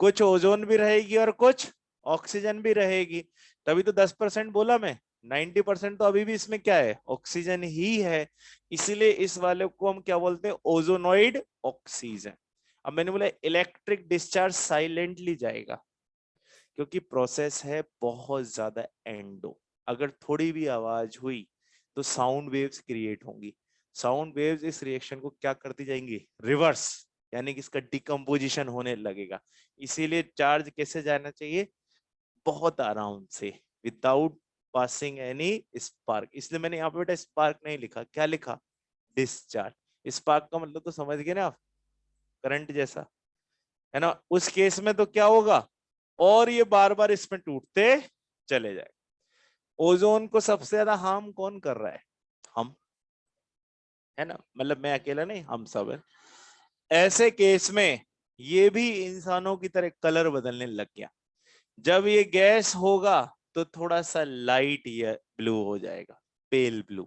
कुछ ओजोन भी रहेगी और कुछ ऑक्सीजन भी रहेगी, तभी तो 10% बोला मैं। 90% तो अभी भी इसमें क्या है, ऑक्सीजन ही है। इसीलिए इस वाले को हम क्या बोलते हैं, ओजोनॉइड ऑक्सीजन। अब मैंने बोला इलेक्ट्रिक डिस्चार्ज साइलेंटली जाएगा, क्योंकि प्रोसेस है बहुत ज्यादा एंडो। अगर थोड़ी भी आवाज हुई तो साउंड वेव्स क्रिएट होंगी। साउंड वेव्स इस रिएक्शन को क्या करती जाएंगी, रिवर्स, यानी कि इसका डिकम्पोजिशन होने लगेगा। इसीलिए चार्ज कैसे जाना चाहिए, बहुत आराम से, विदाउट पासिंग एनी स्पार्क। इसलिए मैंने यहाँ पे बेटा स्पार्क नहीं लिखा, क्या लिखा, डिस्चार्ज। स्पार्क का मतलब तो समझ गए ना आप, करंट जैसा, है ना। उस केस में तो क्या होगा, और ये बार बार इसमें टूटते चले जाए। ओजोन को सबसे ज्यादा हार्म कौन कर रहा है, हम, है ना, मतलब मैं अकेला नहीं, हम सब है। ऐसे केस में ये भी इंसानों की तरह कलर बदलने लग गया। जब ये गैस होगा तो थोड़ा सा लाइट ये ब्लू हो जाएगा, पेल ब्लू।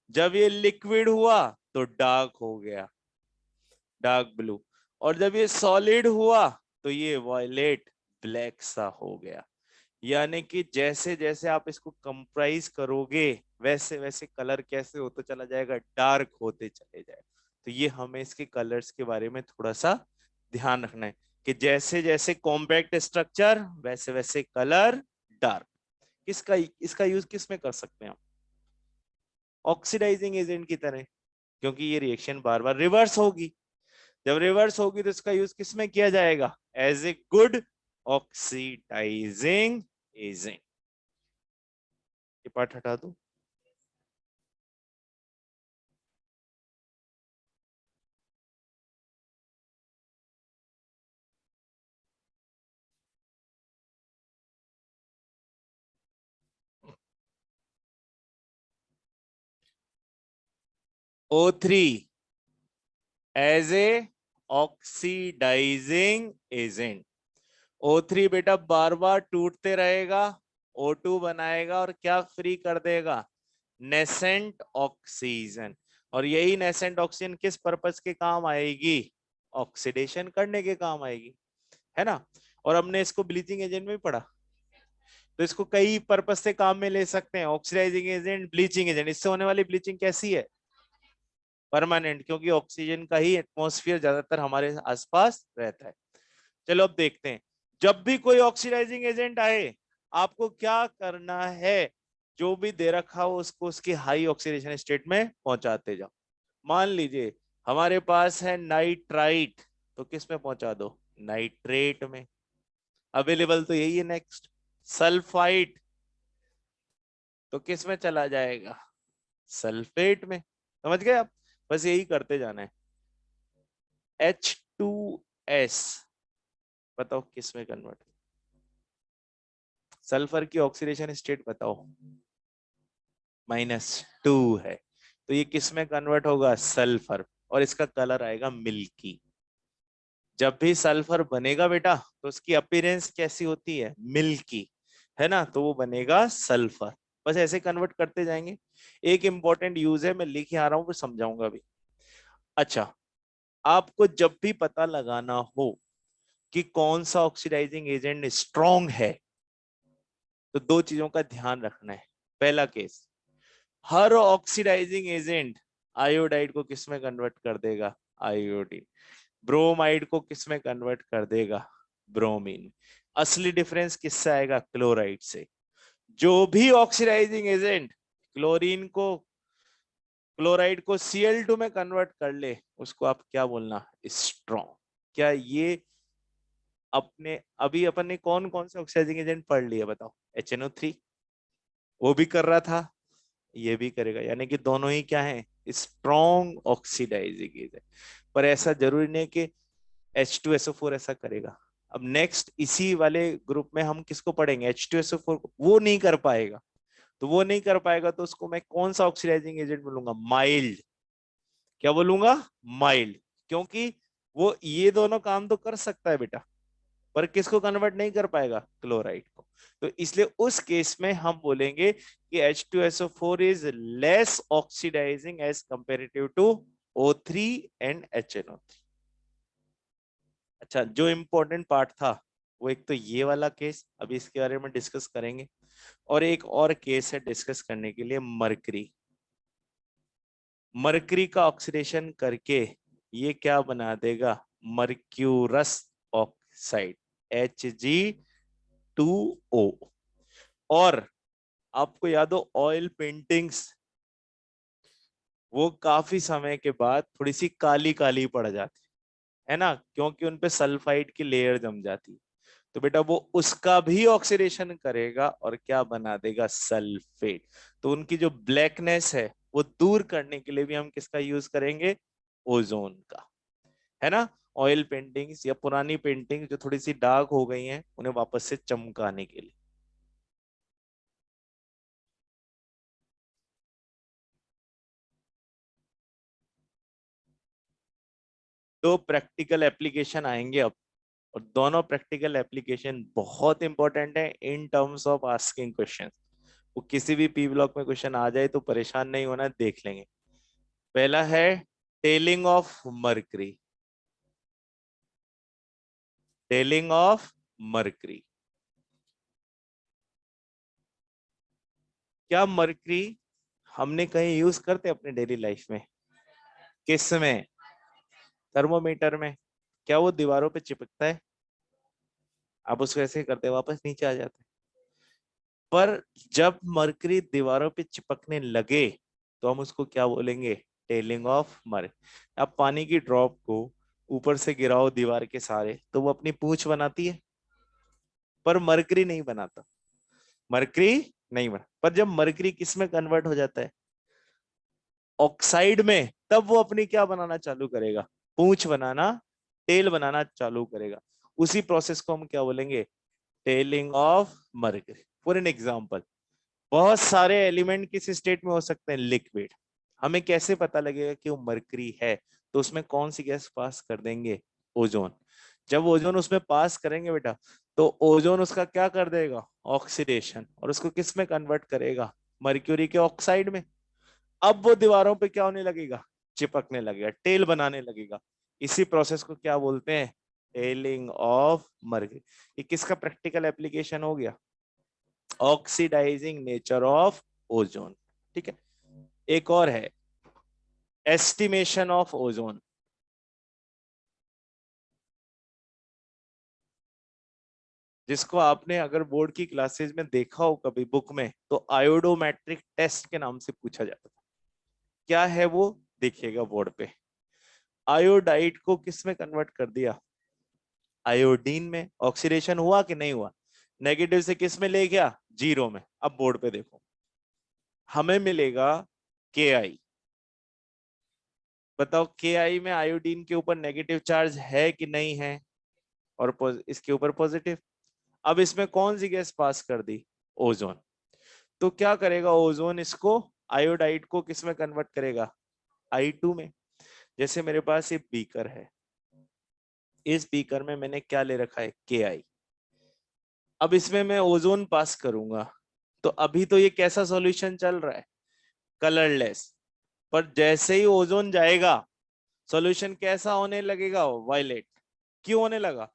जब ये लिक्विड हुआ तो डार्क हो गया, डार्क ब्लू। और जब ये सॉलिड हुआ तो ये वायलेट ब्लैक सा हो गया। यानी कि जैसे जैसे आप इसको कंप्राइज करोगे वैसे वैसे कलर कैसे होता चला जाएगा, डार्क होते चले जाए। तो ये हमें इसके कलर्स के बारे में थोड़ा सा ध्यान रखना है कि जैसे जैसे कॉम्पैक्ट स्ट्रक्चर वैसे वैसे कलर डार्क। किसका, इसका यूज किस में कर सकते हैं हम, ऑक्सीडाइजिंग एजेंट की तरह, क्योंकि ये रिएक्शन बार बार रिवर्स होगी। जब रिवर्स होगी तो इसका यूज किस में किया जाएगा, as a good oxidizing agent. ये पार्ट हटा दो। O3 as a oxidising agent. O3 बेटा बार बार टूटते रहेगा, O2 बनाएगा और क्या फ्री कर देगा, नेसेंट ऑक्सीजन। और यही नेसेंट ऑक्सीजन किस पर्पस के काम आएगी, ऑक्सीडेशन करने के काम आएगी, है ना। और हमने इसको ब्लीचिंग एजेंट में भी पढ़ा, तो इसको कई पर्पस से काम में ले सकते हैं, ऑक्सीडाइजिंग एजेंट, ब्लीचिंग एजेंट। इससे होने वाली ब्लीचिंग कैसी है, परमानेंट, क्योंकि ऑक्सीजन का ही एटमॉस्फेयर ज्यादातर हमारे आसपास रहता है। चलो अब देखते हैं, जब भी कोई ऑक्सीडाइजिंग एजेंट आए आपको क्या करना है, जो भी दे रखा हो उसको उसकी हाई ऑक्सीडेशन स्टेट में पहुंचाते जाओ। मान लीजिए हमारे पास है नाइट्राइट, तो किस में पहुंचा दो, नाइट्रेट में। अवेलेबल तो यही है नेक्स्ट। सल्फाइट तो किस में चला जाएगा, सल्फेट में। समझ गए आप, बस यही करते जाना है। H2S बताओ किस में कन्वर्ट, सल्फर की ऑक्सीडेशन स्टेट बताओ, -2 है, तो ये किस में कन्वर्ट होगा, सल्फर। और इसका कलर आएगा मिल्की। जब भी सल्फर बनेगा बेटा तो उसकी अपीयरेंस कैसी होती है, मिल्की, है ना, तो वो बनेगा सल्फर। बस ऐसे कन्वर्ट करते जाएंगे। एक इंपॉर्टेंट यूज है, मैं लिखे आ रहा हूं, फिर समझाऊंगा अभी। अच्छा, आपको जब भी पता लगाना हो कि कौन सा ऑक्सीडाइजिंग एजेंट स्ट्रॉन्ग है, तो दो चीजों का ध्यान रखना है। पहला केस, हर ऑक्सीडाइजिंग एजेंट आयोडाइड को किस में कन्वर्ट कर देगा, आयोडीन। ब्रोमाइड को किस में कन्वर्ट कर देगा, ब्रोमीन। असली डिफरेंस किससे आएगा, क्लोराइड से। जो भी ऑक्सीडाइजिंग एजेंट क्लोरीन को, क्लोराइड को Cl2 में कन्वर्ट कर ले, उसको आप क्या बोलना, स्ट्रॉन्ग। क्या ये अपने अभी अपन ने कौन कौन से ऑक्सीडाइजिंग एजेंट पढ़ लिए बताओ, HNO3 वो भी कर रहा था, ये भी करेगा, यानी कि दोनों ही क्या है, स्ट्रॉन्ग ऑक्सीडाइजिंग एजेंट। पर ऐसा जरूरी नहीं कि H2SO4 ऐसा करेगा। अब नेक्स्ट इसी वाले ग्रुप में हम किसको पढ़ेंगे, H2SO4 को। वो नहीं कर पाएगा, तो वो नहीं कर पाएगा तो उसको मैं कौन सा ऑक्सीडाइजिंग एजेंट बोलूंगा, माइल्ड। क्या बोलूंगा, माइल्ड। क्योंकि वो ये दोनों काम तो कर सकता है बेटा, पर किसको कन्वर्ट नहीं कर पाएगा, क्लोराइड को। तो इसलिए उस केस में हम बोलेंगे कि H2SO4 is less oxidizing as comparative to O3 and HNO3। अच्छा, जो इंपॉर्टेंट पार्ट था वो एक तो ये वाला केस, अभी इसके बारे में डिस्कस करेंगे। और एक और केस है डिस्कस करने के लिए, मरकरी। मरकरी का ऑक्सीडेशन करके ये क्या बना देगा, मर्क्यूरस ऑक्साइड, Hg2O। और आपको याद हो ऑयल पेंटिंग्स, वो काफी समय के बाद थोड़ी सी काली काली पड़ जाती है ना, क्योंकि उनपे सल्फाइड की लेयर जम जाती है। तो बेटा वो उसका भी ऑक्सीडेशन करेगा और क्या बना देगा, सल्फेट। तो उनकी जो ब्लैकनेस है वो दूर करने के लिए भी हम किसका यूज करेंगे, ओजोन का, है ना। ऑयल पेंटिंग्स या पुरानी पेंटिंग जो थोड़ी सी डार्क हो गई हैं उन्हें वापस से चमकाने के लिए। तो प्रैक्टिकल एप्लीकेशन आएंगे अब, और दोनों प्रैक्टिकल एप्लीकेशन बहुत इंपॉर्टेंट है in terms of asking question. वो किसी भी पी ब्लॉक में क्वेश्चन आ जाए तो परेशान नहीं होना, देख लेंगे। पहला है telling of mercury. Telling of mercury, क्या मर्करी हमने कहीं यूज करते अपने डेली लाइफ में, किस में, थर्मोमीटर में। क्या वो दीवारों पे चिपकता है, आप उसको ऐसे करते वापस नीचे आ जाते। पर जब मरकरी दीवारों पे चिपकने लगे तो हम उसको क्या बोलेंगे, टेलिंग ऑफ मर। अब पानी की ड्रॉप को ऊपर से गिराओ दीवार के सारे तो वो अपनी पूंछ बनाती है, पर मरकरी नहीं बनाता। मरकरी नहीं बना, पर जब मरकरी किस में कन्वर्ट हो जाता है, ऑक्साइड में, तब वो अपनी क्या बनाना चालू करेगा, पूंछ बनाना, टेल बनाना चालू करेगा। उसी प्रोसेस को हम क्या बोलेंगे, telling of mercury. For an example, बहुत सारे एलिमेंट किस स्टेट में हो सकते हैं, लिक्विड। हमें कैसे पता लगेगा कि वो मरकरी है, तो उसमें कौन सी गैस पास कर देंगे, ओजोन। जब ओजोन उसमें पास करेंगे बेटा, तो ओजोन उसका क्या कर देगा, ऑक्सीडेशन, और उसको किस में कन्वर्ट करेगा, मर्क्यूरी के ऑक्साइड में। अब वो दीवारों पे क्या होने लगेगा, चिपकने लगेगा, टेल बनाने लगेगा। इसी प्रोसेस को क्या बोलते हैं, टेलिंग ऑफ मर्क्यूरी। ये किसका प्रैक्टिकल एप्लीकेशन हो गया, ऑक्सीडाइजिंग नेचर ऑफ ओजोन। ठीक है, एक और है एस्टिमेशन ऑफ ओजोन। जिसको आपने अगर बोर्ड की क्लासेस में देखा हो कभी बुक में, तो आयोडोमेट्रिक टेस्ट के नाम से पूछा जाता था। क्या है वो, देखिएगा बोर्ड पे। आयोडाइड को किस में कन्वर्ट कर दिया, आयोडीन में। ऑक्सीडेशन हुआ कि नहीं हुआ, नेगेटिव से किस में ले गया, जीरो में। अब बोर्ड पे देखो, हमें मिलेगा के। बताओ के में आयोडीन के ऊपर नेगेटिव चार्ज है कि नहीं है, और इसके ऊपर पॉजिटिव। अब इसमें कौन सी गैस पास कर दी, ओजोन। तो क्या करेगा ओजोन, इसको आयोडाइड को किस में कन्वर्ट करेगा, I2 में। जैसे मेरे पास ये बीकर है, इस बीकर में मैंने क्या ले रखा है, के। अब इसमें मैं ओजोन पास करूंगा, तो अभी तो ये कैसा सॉल्यूशन चल रहा है, कलरलेस। पर जैसे ही ओजोन जाएगा, सॉल्यूशन कैसा होने लगेगा, वायलेट। क्यों होने लगा,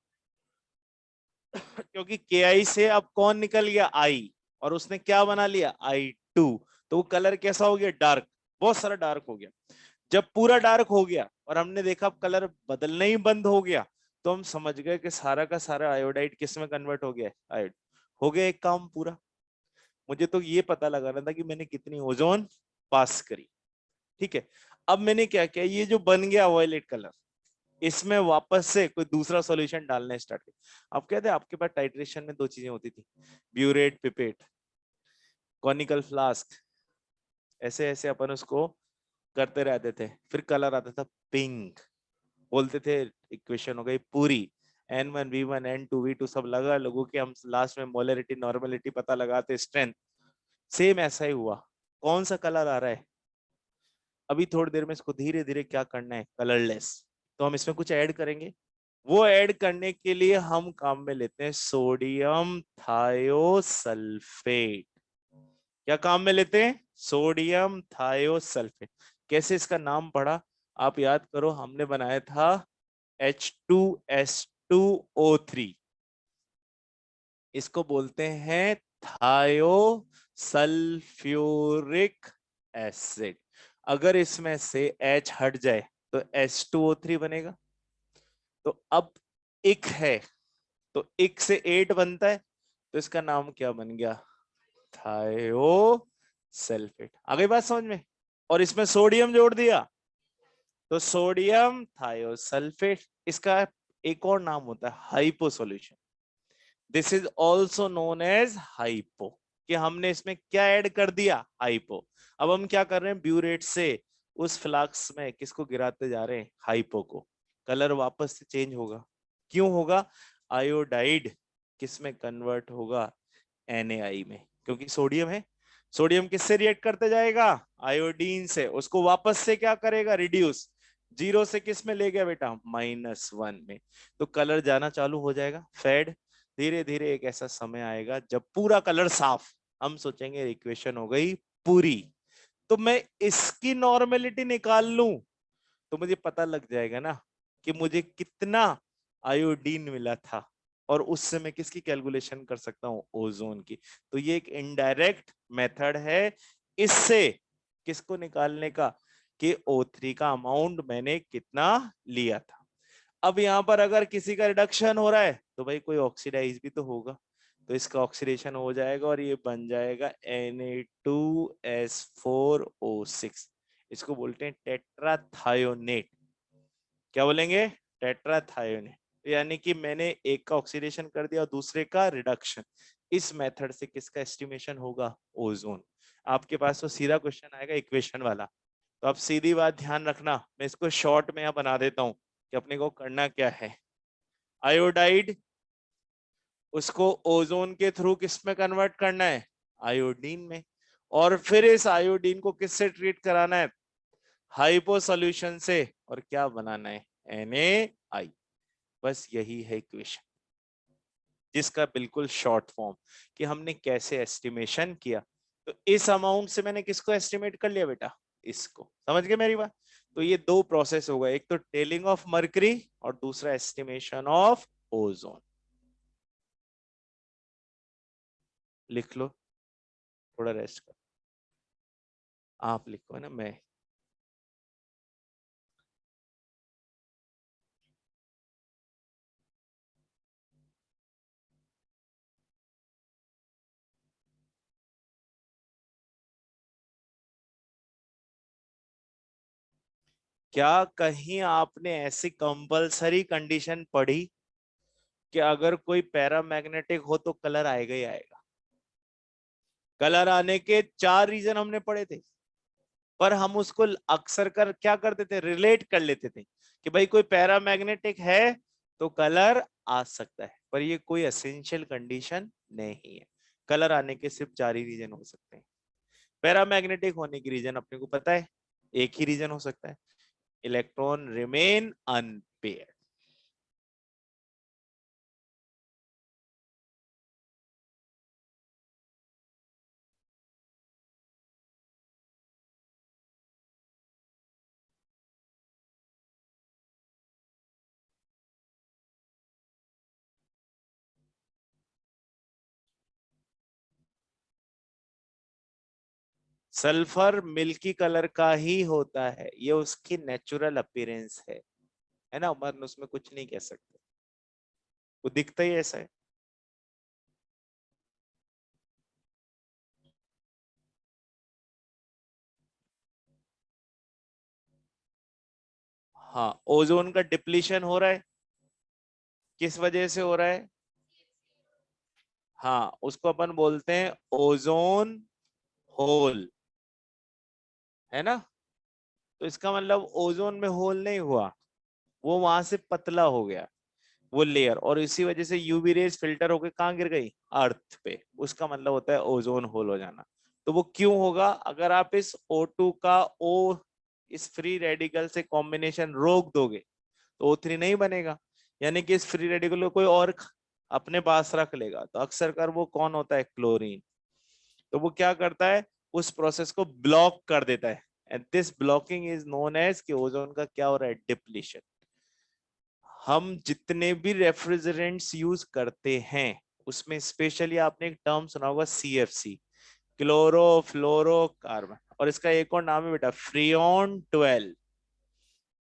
क्योंकि के से अब कौन निकल गया, आई, और उसने क्या बना लिया, I2। तो वो कलर कैसा हो गया, डार्क, बहुत सारा डार्क हो गया। जब पूरा डार्क हो गया और हमने देखा अब कलर बदलना ही बंद हो गया, तो हम समझ गए कि सारा का सारा आयोडाइड किस में कन्वर्ट हो गया, आयोड। हो गया एक काम पूरा। मुझे तो ये पता लगाना था कि मैंने कितनी ओजोन पास करी। ठीक है, अब मैंने क्या किया, ये जो बन गया वायलेट कलर, इसमें वापस से कोई दूसरा सॉल्यूशन डालना स्टार्ट किया। अब कहते हैं आपके पास टाइट्रेशन में दो चीजें होती थी, ब्यूरेट पिपेट, कॉनिकल फ्लास्क। ऐसे ऐसे अपन उसको करते रहते थे, फिर कलर आता था पिंक, बोलते थे इक्वेशन हो गई पूरी। N1 V1 N2 V2 सब लगा लोगों के, हम लास्ट में मोलरिटी नॉर्मेलिटी पता लगाते, स्ट्रेंथ। सेम ऐसा ही हुआ, कौन सा कलर आ रहा है, अभी थोड़ी देर में इसको धीरे धीरे क्या करना है, कलरलेस। तो हम इसमें कुछ ऐड करेंगे, वो ऐड करने के लिए हम काम में लेते हैं सोडियम थायोसल्फेट। क्या काम में लेते हैं, सोडियम थायोसल्फेट। कैसे इसका नाम पड़ा, आप याद करो, हमने बनाया था H2S2O3। इसको बोलते हैं थायो सल्फ्यूरिक एसिड। अगर इसमें से H हट जाए तो H2O3 बनेगा। तो अब इक है, तो इक से 8 बनता है, तो इसका नाम क्या बन गया? थायो सल्फेट। आ गई बात समझ में? और इसमें सोडियम जोड़ दिया तो सोडियम थायोसल्फेट। इसका एक और नाम होता है hypo solution. This is also known as hypo, कि हमने इसमें क्या ऐड कर दिया? हाइपो। अब हम क्या कर रहे हैं? ब्यूरेट से उस फ्लाक्स में किसको गिराते जा रहे हैं? हाइपो को। कलर वापस से चेंज होगा। क्यों होगा? आयोडाइड किस में कन्वर्ट होगा? NaI में, क्योंकि सोडियम है। सोडियम किससे रिएक्ट करते जाएगा? आयोडीन से। उसको वापस से क्या करेगा? रिड्यूस। जीरो से किस में ले गया बेटा? -1 में। तो कलर जाना चालू हो जाएगा, फेड। धीरे धीरे एक ऐसा समय आएगा जब पूरा कलर साफ, हम सोचेंगे इक्वेशन हो गई पूरी। तो मैं इसकी नॉर्मेलिटी निकाल लूं तो मुझे पता लग जाएगा ना कि मुझे कितना आयोडीन मिला था, और उससे मैं किसकी कैलकुलेशन कर सकता हूं? ओजोन की। तो ये एक इनडायरेक्ट मेथड है इससे किसको निकालने का? कि O3 का अमाउंट मैंने कितना लिया था। अब यहां पर अगर किसी का रिडक्शन हो रहा है तो भाई कोई ऑक्सीडाइज भी तो होगा, तो इसका ऑक्सीडेशन हो जाएगा और ये बन जाएगा Na2S4O6। इसको बोलते हैं टेट्राथायोनेट। क्या बोलेंगे? टेट्राथायोनेट। यानी कि मैंने एक का ऑक्सीडेशन कर दिया और दूसरे का रिडक्शन। इस मेथड से किसका एस्टिमेशन होगा? ओजोन। आपके पास तो सीधा क्वेश्चन आएगा इक्वेशन वाला। तो आप सीधी बात ध्यान रखना, मैं इसको शॉर्ट में यहाँ बना देता हूँ कि अपने को करना क्या है। आयोडाइड, उसको ओजोन के थ्रू किस में कन्वर्ट करना है? आयोडीन में। और फिर इस आयोडीन को किससे ट्रीट कराना है? हाइपो सॉल्यूशन से। और क्या बनाना है? NaI। बस यही है इक्वेशन, जिसका बिल्कुल शॉर्ट फॉर्म कि हमने कैसे एस्टिमेशन किया। तो इस अमाउंट से मैंने किसको एस्टिमेट कर लिया बेटा? इसको। समझ गए मेरी बात? तो ये दो प्रोसेस होगा, एक तो टेलिंग ऑफ मर्करी और दूसरा एस्टिमेशन ऑफ ओजोन। लिख लो, थोड़ा रेस्ट कर। आप लिखो ना, मैं। क्या कहीं आपने ऐसी कंपलसरी कंडीशन पढ़ी कि अगर कोई पैरामैग्नेटिक हो तो कलर आएगा ही आएगा? कलर आने के 4 रीजन हमने पढ़े थे, पर हम उसको अक्सर कर क्या करते थे? रिलेट कर लेते थे कि भाई कोई पैरामैग्नेटिक है तो कलर आ सकता है, पर ये कोई एसेंशियल कंडीशन नहीं है। कलर आने के सिर्फ 4 ही रीजन हो सकते हैं। पैरामैग्नेटिक होने की रीजन अपने को पता है, एक ही रीजन हो सकता है, electron remain unpaired. Sulphur milky colour का ही होता है, ये उसकी नेचुरल अपीयरेंस है ना, मगर उसमें कुछ नहीं कह सकते, वो दिखता ही ऐसा है। हाँ, ओजोन का डिप्लीशन हो रहा है, किस वजह से हो रहा है? हाँ, उसको अपन बोलते हैं ओजोन होल, है ना। तो इसका मतलब ओजोन में होल नहीं हुआ, वो वहां से पतला हो गया वो लेयर, और इसी वजह से यूवी रेज फिल्टर होके कहाँ गिर गई? अर्थ पे। उसका मतलब होता है ओजोन होल हो जाना। तो वो क्यों होगा? अगर आप इस O2 का O, इस फ्री रेडिकल से कॉम्बिनेशन रोक दोगे तो O3 नहीं बनेगा, यानी कि इस फ्री रेडिकल को कोई और अपने पास रख लेगा, तो अक्सर कर वो कौन होता है? क्लोरीन। तो वो क्या करता है? उस प्रोसेस को ब्लॉक कर देता है, and this blocking is known as कि ओजोन का क्या हो रहा है? डिप्लीशन। हम जितने भी रेफ्रिजरेंट्स यूज करते हैं उसमें स्पेशली आपने एक टर्म सुना होगा CFC, क्लोरोफ्लोरोकार्बन, और इसका एक और नाम है बेटा फ्रियोन 12।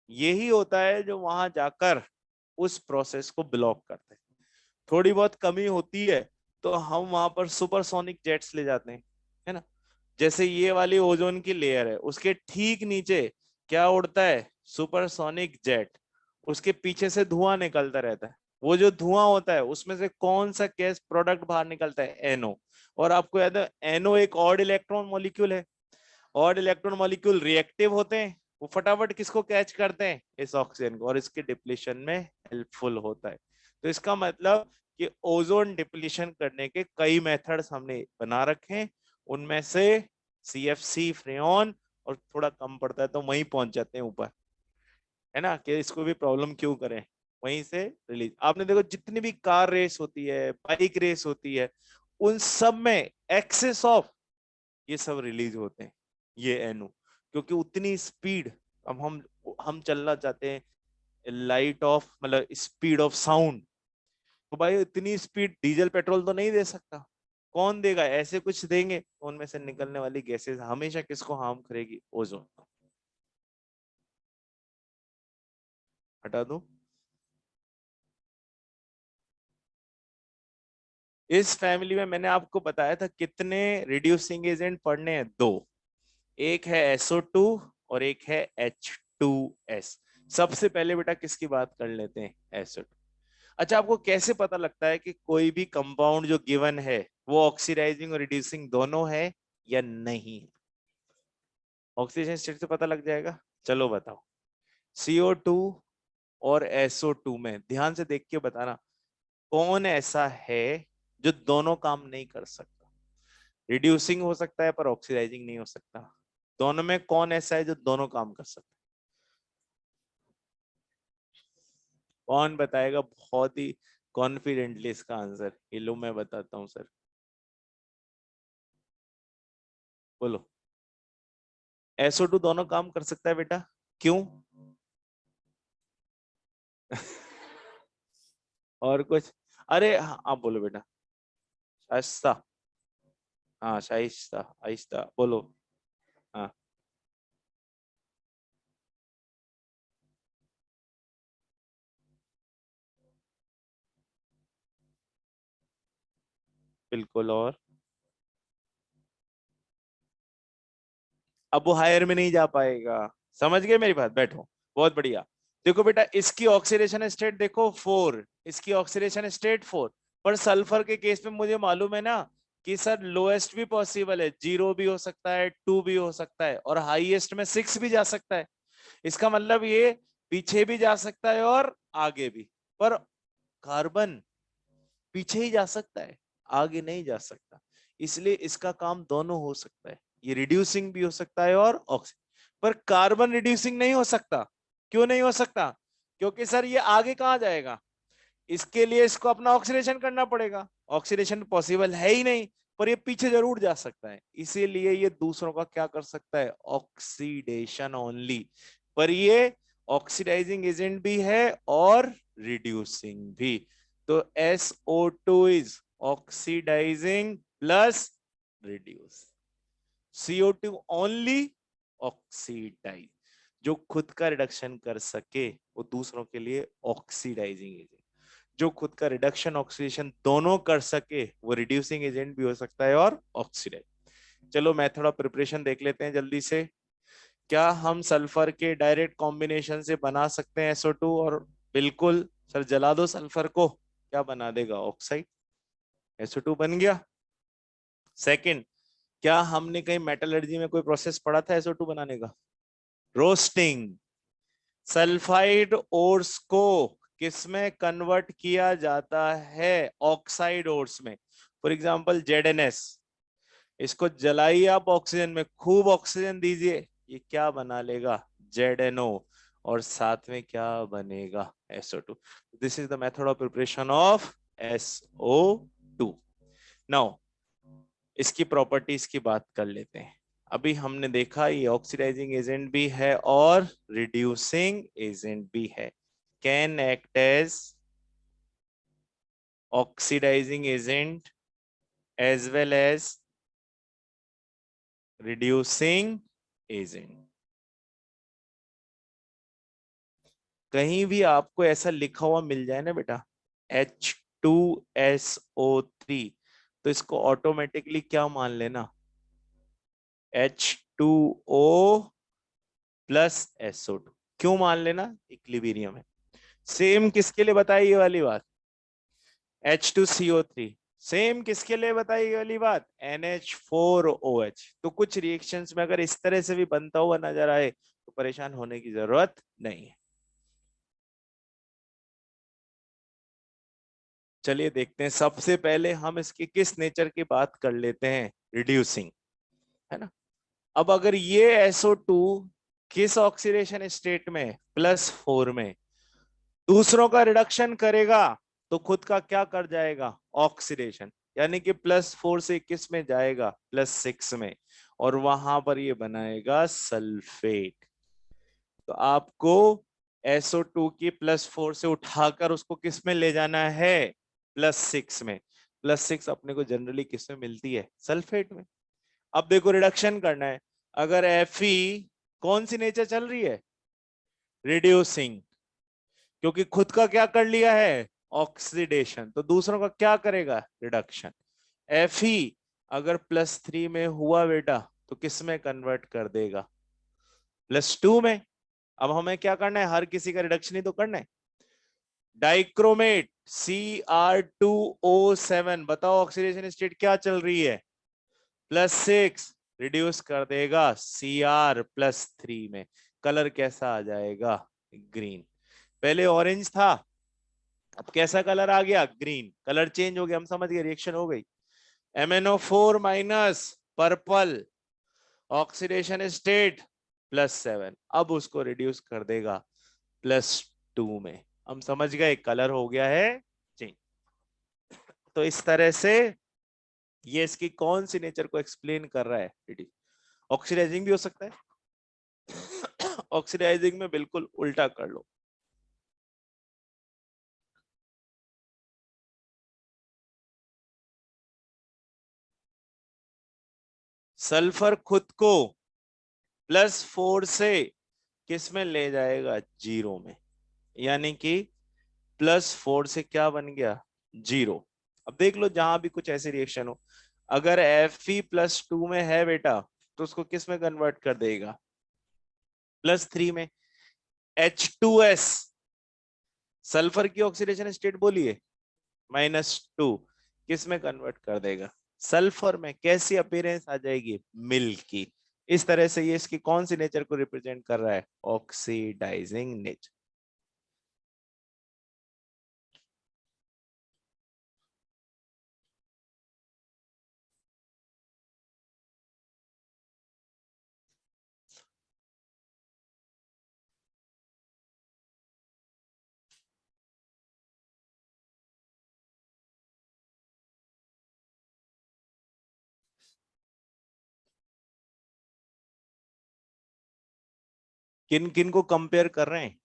यही होता है जो वहां जाकर उस प्रोसेस को ब्लॉक करते हैं। थोड़ी बहुत कमी होती है तो हम वहां पर सुपरसोनिक जेट्स ले जाते हैं, है ना। जैसे ये वाली ओजोन की लेयर है, उसके ठीक नीचे क्या उड़ता है, सुपरसोनिक जेट। उसके पीछे से धुआं निकलता रहता है। वो जो धुआं होता है उसमें से कौन सा गैस प्रोडक्ट बाहर निकलता है, एनओ। और आपको याद है एनओ एक ऑड इलेक्ट्रॉन मॉलिक्यूल है। ऑड इलेक्ट्रॉन मॉलिक्यूल रिएक्टिव होते हैं, वो फटाफट किसको कैच करते हैं, इस ऑक्सीजन को, और इसके डिप्लीशन में हेल्पफुल होता है। तो इसका मतलब कि ओजोन डिप्लीशन करने के कई मेथड्स हमने बना रखे हैं, उनमें से CFC फ्रेऑन, और थोड़ा कम पड़ता है तो वहीं पहुंच जाते हैं ऊपर, है ना, कि इसको भी प्रॉब्लम क्यों करें, वहीं से रिलीज। आपने देखो जितनी भी कार रेस होती है, बाइक रेस होती है, उन सब में एक्सेस ऑफ ये सब रिलीज होते हैं, ये एनओ, क्योंकि उतनी स्पीड, अब हम चलना चाहते हैं लाइट ऑफ मतलब स्पीड ऑफ साउंड, तो भाई इतनी स्पीड डीजल पेट्रोल तो नहीं दे सकता। कौन देगा, ऐसे कुछ देंगे तो उनमें से निकलने वाली गैसेस हमेशा किसको हार्म करेगी, ओजोन। हटा दो। इस फैमिली में मैंने आपको बताया था कितने रिड्यूसिंग एजेंट पढ़ने हैं, दो। एक है SO2 और एक है H2S। सबसे पहले बेटा किसकी बात कर लेते हैं, SO2। अच्छा, आपको कैसे पता लगता है कि कोई भी कंपाउंड जो गिवन है वो ऑक्सीडाइजिंग और रिड्यूसिंग दोनों है या नहीं? ऑक्सीजन स्टेट से पता लग जाएगा। चलो बताओ, CO2 और SO2 में ध्यान से देख के बताना, कौन ऐसा है जो दोनों काम नहीं कर सकता? रिड्यूसिंग हो सकता है पर ऑक्सीडाइजिंग नहीं हो सकता। दोनों में कौन ऐसा है जो दोनों काम कर सकता है? कौन बताएगा बहुत ही कॉन्फिडेंटली इसका आंसर? ये लो मैं बताता हूँ सर, बोलो। SO2 दोनों काम कर सकता है बेटा, क्यों? और कुछ? अरे हाँ, आप बोलो बेटा। शाइस्ता। हाँ शाइस्ता, आहिस्ता बोलो। हाँ बिल्कुल। और अब वो हायर में नहीं जा पाएगा। समझ गए मेरी बात, बैठो। बहुत बढ़िया। देखो बेटा, इसकी ऑक्सीडेशन स्टेट देखो 4, इसकी ऑक्सीडेशन स्टेट 4। पर सल्फर के केस में मुझे मालूम है ना कि सर लोएस्ट भी पॉसिबल है, 0 भी हो सकता है, 2 भी हो सकता है, और हाईएस्ट में 6 भी जा सकता है। इसका मतलब ये पीछे भी जा सकता है और आगे भी। पर कार्बन पीछे ही जा सकता है, आगे नहीं जा सकता। इसलिए इसका काम दोनों हो सकता है, ये रिड्यूसिंग भी हो सकता है और ऑक्सीजन। पर कार्बन रिड्यूसिंग नहीं हो सकता। क्यों नहीं हो सकता? क्योंकि सर ये आगे कहाँ जाएगा, इसके लिए इसको अपना ऑक्सीडेशन करना पड़ेगा, ऑक्सीडेशन पॉसिबल है ही नहीं। पर ये पीछे जरूर जा सकता है, इसीलिए ये दूसरों का क्या कर सकता है, ऑक्सीडेशन ओनली। पर ये ऑक्सीडाइजिंग एजेंट भी है और रिड्यूसिंग भी। तो SO2 is oxidizing plus reduce, CO2 only oxidize. जो खुद का रिडक्शन कर सके वो दूसरों के लिए ऑक्सीडाइजिंग एजेंट, जो खुद का रिडक्शन ऑक्सीडेशन दोनों कर सके वो रिड्यूसिंग एजेंट भी हो सकता है और ऑक्सीडाइज। चलो मेथड ऑफ प्रिपरेशन देख लेते हैं जल्दी से। क्या हम सल्फर के डायरेक्ट कॉम्बिनेशन से बना सकते हैं SO2? और बिल्कुल सर, जला दो सल्फर को, क्या बना देगा, ऑक्साइड। SO2 बन गया। सेकंड, क्या हमने कहीं मेटलर्जी में कोई प्रोसेस पढ़ा था SO2 बनाने का? रोस्टिंग। सल्फाइड ओर्स को किसमें कन्वर्ट किया जाता है, ऑक्साइड ओर्स में। फॉर एग्जांपल ZnS, इसको जलाइए आप ऑक्सीजन में, खूब ऑक्सीजन दीजिए, ये क्या बना लेगा, ZnO, और साथ में क्या बनेगा, SO2। This is the method of preparation of SO2। Now इसकी प्रॉपर्टीज की बात कर लेते हैं। अभी हमने देखा ये ऑक्सीडाइजिंग एजेंट भी है और रिड्यूसिंग एजेंट भी है, can act as oxidizing agent as well as reducing agent. कहीं भी आपको ऐसा लिखा हुआ मिल जाए ना बेटा H2SO3, तो इसको ऑटोमेटिकली क्या मान लेना, H2O प्लस SO2। क्यों मान लेना, इक्विलिब्रियम है। सेम किसके लिए बताई ये वाली बात, H2CO3। सेम किसके लिए बताई ये वाली बात, NH4OH। तो कुछ रिएक्शंस में अगर इस तरह से भी बनता हुआ नजर आए तो परेशान होने की जरूरत नहीं है। चलिए देखते हैं, सबसे पहले हम इसके किस नेचर की बात कर लेते हैं, रिड्यूसिंग, है ना। अब अगर ये SO2 किस ऑक्सीडेशन स्टेट में, +4 में, दूसरों का रिडक्शन करेगा तो खुद का क्या कर जाएगा, ऑक्सीडेशन, यानी कि +4 से किस में जाएगा, +6 में, और वहां पर ये बनाएगा सल्फेट। तो आपको SO2 की +4 से उठाकर उसको किस में ले जाना है, +6 में। +6 अपने को जनरली किस में मिलती है, सल्फेट में। अब देखो रिडक्शन करना है, अगर Fe कौन सी नेचर चल रही है, रिड्यूसिंग, क्योंकि खुद का क्या कर लिया है, ऑक्सीडेशन, तो दूसरों का क्या करेगा, रिडक्शन। Fe अगर +3 में हुआ बेटा तो किस में कन्वर्ट कर देगा, +2 में। अब हमें क्या करना है, हर किसी का रिडक्शन ही तो करना है। डाइक्रोमेट Cr2O7, बताओ ऑक्सीडेशन स्टेट क्या चल रही है, +6, रिड्यूस कर देगा Cr+3 में। कलर कैसा आ जाएगा, ग्रीन। पहले ऑरेंज था, अब कैसा कलर आ गया, ग्रीन। कलर चेंज हो गया, हम समझ गए, रिएक्शन हो गई। MnO4 minus purple, oxidation state +7, अब उसको रिड्यूस कर देगा +2 में। हम समझ गए, कलर हो गया है चेंज। तो इस तरह से ये इसकी कौन सी नेचर को एक्सप्लेन कर रहा है, ऑक्सीडाइजिंग भी हो सकता है। ऑक्सीडाइजिंग में बिल्कुल उल्टा कर लो, सल्फर खुद को +4 से किस में ले जाएगा, 0 में, यानी कि +4 से क्या बन गया, 0। अब देख लो जहां भी कुछ ऐसी रिएक्शन हो, अगर Fe +2 में है बेटा तो उसको किस में कन्वर्ट कर देगा, +3 में। H2S, सल्फर की ऑक्सीडेशन स्टेट बोलिए, -2, किस में कन्वर्ट कर देगा, सल्फर में। कैसी अपीयरेंस आ जाएगी, मिल्की। इस तरह से ये इसकी कौन सी नेचर को रिप्रेजेंट कर रहा है, ऑक्सीडाइजिंग नेचर। किन किन को कंपेयर कर रहे हैं,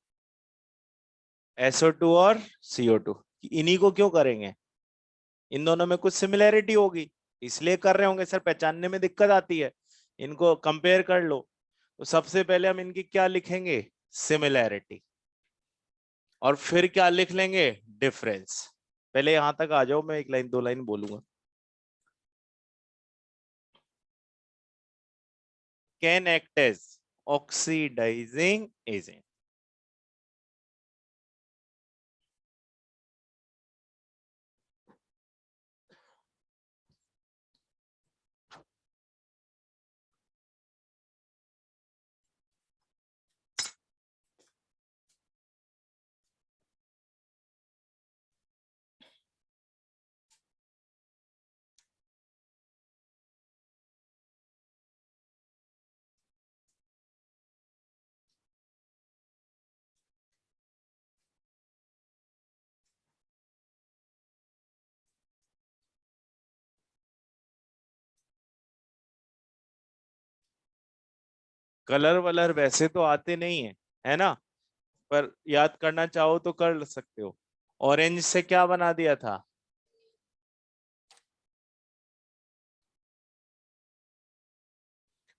SO2 और CO2। इन्हीं को क्यों करेंगे, इन दोनों में कुछ सिमिलैरिटी होगी इसलिए कर रहे होंगे, सर पहचानने में दिक्कत आती है, इनको कंपेयर कर लो। तो सबसे पहले हम इनकी क्या लिखेंगे, सिमिलैरिटी, और फिर क्या लिख लेंगे, डिफरेंस। पहले यहां तक आ जाओ, मैं एक लाइन दो लाइन बोलूंगा। Can act as oxidizing agent. Colour वलर वैसे तो आते नहीं है ना, पर याद करना चाहो तो कर सकते हो। ऑरेंज से क्या बना दिया था,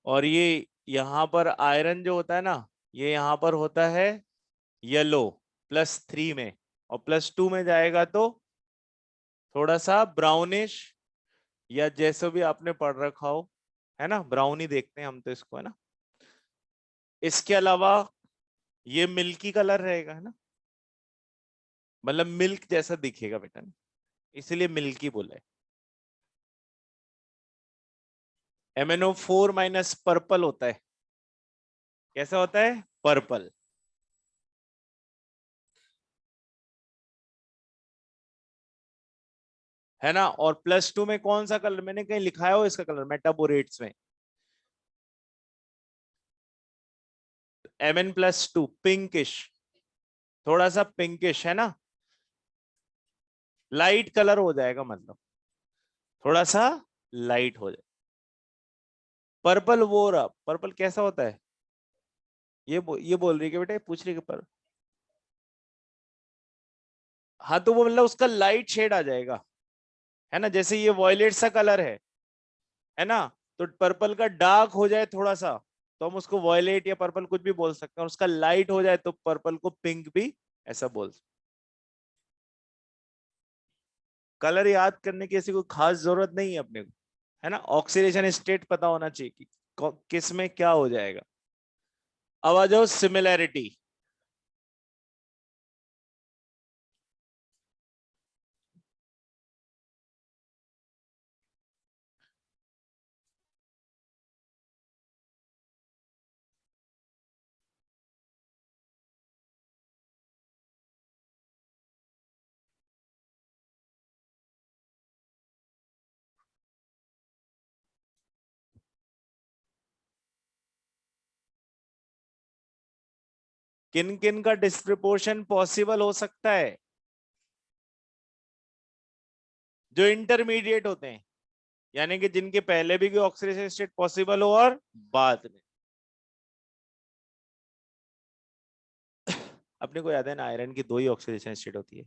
और ये यहां पर आयरन जो होता है ना, ये यहां पर होता है येलो +3 में, और +2 में जाएगा तो थोड़ा सा ब्राउनिश, या जैसे भी आपने पढ़ रखा हो, है ना, ब्राउन ही देखते हैं हम तो इसको, है ना। इसके अलावा ये मिल्की कलर रहेगा, है ना, मतलब मिल्क जैसा दिखेगा बेटा, इसलिए मिल्की बोला है। MnO4- पर्पल होता है, कैसा होता है, पर्पल, है ना। और +2 में कौन सा कलर, मैंने कहीं लिखाया हो इसका कलर मेटाबोरेट्स में, Mn+2 पिंकिश, थोड़ा सा पिंकिश, है ना, लाइट कलर हो जाएगा, मतलब थोड़ा सा लाइट हो जाए। पर्पल, वो रहा पर्पल कैसा होता है, ये बोल रही है कि बेटा, पूछ रही है कि पर, हाँ तो वो मतलब उसका लाइट शेड आ जाएगा, है ना, जैसे ये वॉयलेट सा कलर है ना, तो पर्पल का डार्क हो जाए थोड़ा सा, तो हम उसको वॉयलेट या पर्पल कुछ भी बोल सकते हैं, और उसका लाइट हो जाए तो पर्पल को पिंक भी ऐसा बोल सकते। कलर याद करने की ऐसी कोई खास जरूरत नहीं है अपने को, है ना, ऑक्सीडेशन स्टेट पता होना चाहिए कि किस में क्या हो जाएगा। अब आ जाओ सिमिलैरिटी। किन किन का डिस्प्रपोर्शन पॉसिबल हो सकता है, जो इंटरमीडिएट होते हैं, यानी कि जिनके पहले भी कोई ऑक्सीडेशन स्टेट पॉसिबल हो और बाद में। अपने को याद है ना, आयरन की 2 ही ऑक्सीडेशन स्टेट होती है,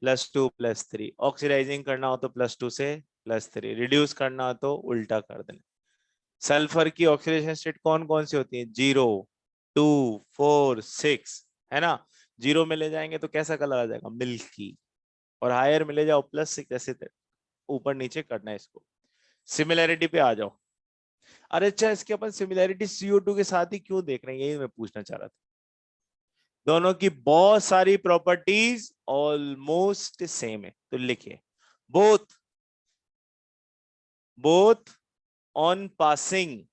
+2 +3। ऑक्सीडाइजिंग करना हो तो +2 से +3, रिड्यूस करना हो तो उल्टा कर देना। सल्फर की ऑक्सीडेशन स्टेट कौन कौन सी होती है, 0, 2, 4, 6, है ना। 0 में ले जाएंगे तो कैसा कलर आ जाएगा, मिल्की, और हायर में ले जाओ +6, जैसे ऊपर नीचे करना है इसको। सिमिलैरिटी पे आ जाओ। अरे अच्छा, इसके अपन सिमिलैरिटी CO2 के साथ ही क्यों देख रहे हैं, यही मैं पूछना चाह रहा था। दोनों की बहुत सारी प्रॉपर्टीज ऑलमोस्ट सेम है, तो लिखिए both both on passing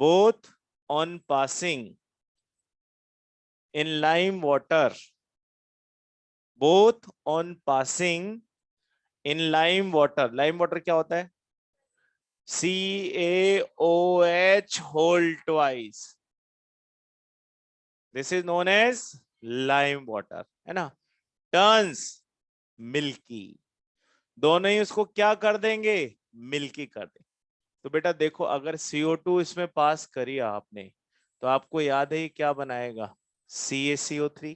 both on passing in lime water, both on passing in lime water। lime water क्या होता है, CaOH whole twice, this is known as lime water, है ना, टर्न्स मिल्की, दोनों ही उसको क्या कर देंगे, मिल्की कर देंगे। तो बेटा देखो, अगर CO2 इसमें पास करिए आपने, तो आपको याद है ये क्या बनाएगा, CaCO3।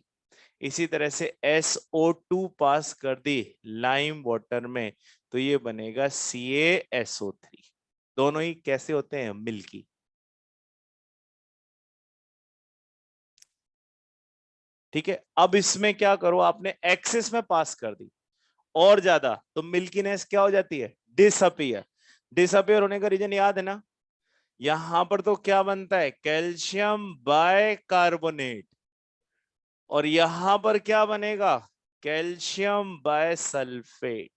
इसी तरह से SO2 पास कर दी लाइम वाटर में, तो ये बनेगा CaSO3। दोनों ही कैसे होते हैं, मिल्की। ठीक है, अब इसमें क्या करो, आपने एक्सिस में पास कर दी और ज्यादा, तो मिल्कीनेस क्या हो जाती है, डिसअपियर। डिसअपियर होने का रीजन याद है ना, यहां पर तो क्या बनता है, कैल्शियम बाय कार्बोनेट, और यहां पर क्या बनेगा, कैल्शियम बाय सल्फेट।